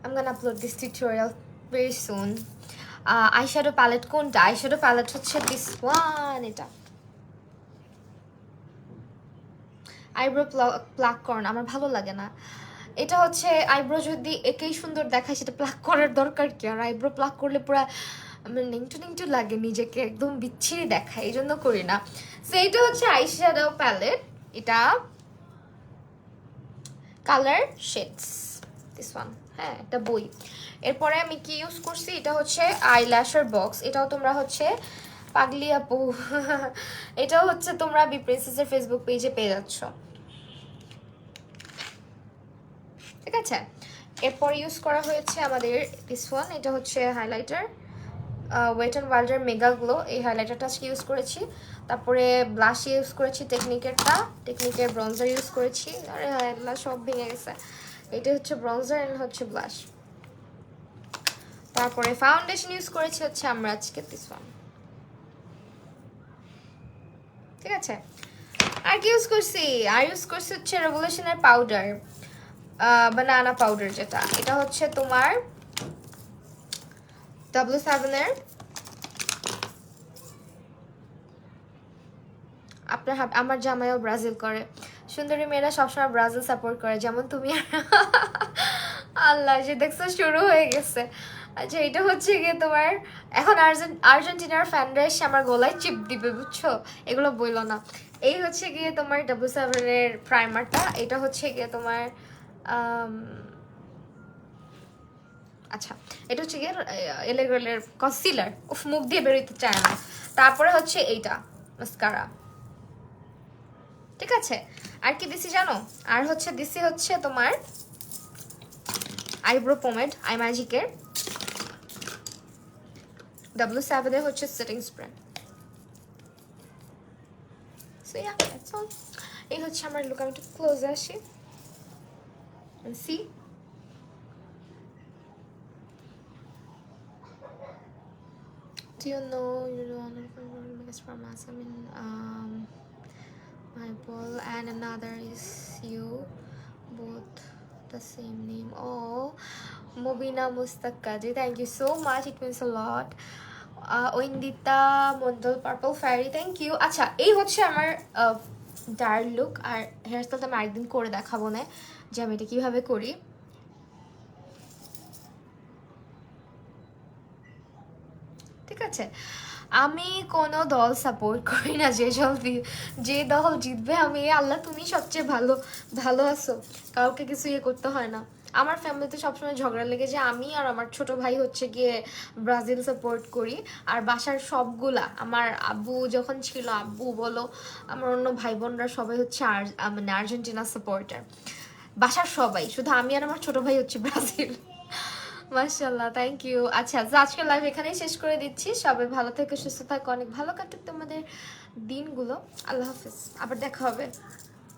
I'm gonna upload this tutorial very soon. Eyeshadow palette কোনটা? Eyeshadow palette হচ্ছে this one, এটা। আইব্রো প্লাক করন আমার ভালো লাগে না। এটা হচ্ছে আইব্রো যদি একেই সুন্দর দেখায় সেটা প্লাক করার দরকার কি? আর আইব্রো প্লাক করলে পুরা আমার নিংটু নিংটু লাগে, নিজেকে একদম বিচ্ছিরি দেখায়, এই জন্য করি না। সো এটা হচ্ছে আইশ্যাডো প্যালেট, এটা কালার শেডস, দিস ওয়ান। হ্যাঁ, এটা বই। এরপরে আমি কি ইউজ করছি, এটা হচ্ছে আইল্যাশের বক্স। এটাও তোমরা হচ্ছে পাগলি আপু এটাও হচ্ছে তোমরা বি প্রিন্সেসের ফেসবুক পেজে পেয়ে যাচ্ছ, ঠিক আছে। এরপর ইউজ করা হয়েছে আমাদের দিস ওয়ান, এটা হচ্ছে হাইলাইটার, ওয়েট অ্যান্ড ওয়াইল্ডের মেগা গ্লো। এই হাইলাইটারটা আজকে ইউজ করেছি। তারপরে ব্লাশ ইউজ করেছি টেকনিকের ব্রঞ্জার ইউজ করেছি। আরে হাইলা সব ভেঙে গেছে। এটা হচ্ছে ব্রঞ্জার এন্ড হচ্ছে ব্লাশ। তারপরে ফাউন্ডেশন ইউজ করেছি হচ্ছে আমরা আজকে দিস ওয়ান, ঠিক আছে। আর কি ইউজ করছি, হচ্ছে রেভলিউশনের পাউডার, বানানা পাউডার, যেটা এটা হচ্ছে তোমার W7 এর। আমার জামাইও ব্রাজিল করে, সুন্দরী মেয়েরা সবসময় ব্রাজিল সাপোর্ট করে, যেমন তুমি। আল্লাহ, যে দেখছো শুরু হয়ে গেছে। আচ্ছা, এটা হচ্ছে গিয়ে তোমার এখন আর্জেন্টিনার ফ্যানরা এসে আমার গলায় চিপ দিবে, বুঝছো? এগুলো বইলো না। এই হচ্ছে গিয়ে তোমার W7 এর প্রাইমারটা। এটা হচ্ছে গিয়ে তোমার আচ্ছা, এটা হচ্ছে গিয়ে এলেগ্রেলের কনসিলার। উফ, মুখ দিয়ে বেরোতে চায় না। তারপরে হচ্ছে এইটা মাস্কারা, ঠিক আছে। আর কি দিছি জানো? আর হচ্ছে দিছি হচ্ছে তোমার আইব্রো পোমেড, আই ম্যাজিকের W7 এর হচ্ছে setting spray. So yeah, that's all. এই হচ্ছে আমার লুক। আমি একটু ক্লোজে আসি, C. Do you know you're one of the biggest farmers? I mean, my ball and another is you, both the same name. Oh, Mobina Mustakaji, thank you so much. It means a lot. Oindita Mondal Purple Fairy, thank you. আচ্ছা, এই হচ্ছে আমার ডার্ক লুক। আর হেয়ার স্টাইলটা আমি একদিন করে দেখাবো না যে আমি এটা কিভাবে করি। ঠিক আছে, আমি কোনো দল সাপোর্ট করি না। যে দল জিতবে, আমি আল্লাহ তুমি সবচেয়ে ভালো আছো, কাউকে কিছু ইয়ে করতে হয় না। আমার ফ্যামিলিতে সবসময় ঝগড়া লেগে যায়। আমি আর আমার ছোট ভাই হচ্ছে গিয়ে ব্রাজিল সাপোর্ট করি। আর বাসার সবগুলা, আমার আব্বু যখন ছিল, আব্বু বলো, আমার অন্য ভাই বোনরা সবাই হচ্ছে মানে আর্জেন্টিনা সাপোর্টার, বাসার সবাই। শুধু আমি আর আমার ছোট ভাই হচ্ছে ব্রাজিল। মাশাআল্লাহ, থ্যাংক ইউ। আচ্ছা, আজকের লাইভ এখানেই শেষ করে দিচ্ছি। সবাই ভালো থেকে সুস্থ থাকো, অনেক ভালো কাটুক তোমাদের দিনগুলো। আল্লাহ হাফেজ, আবার দেখা হবে।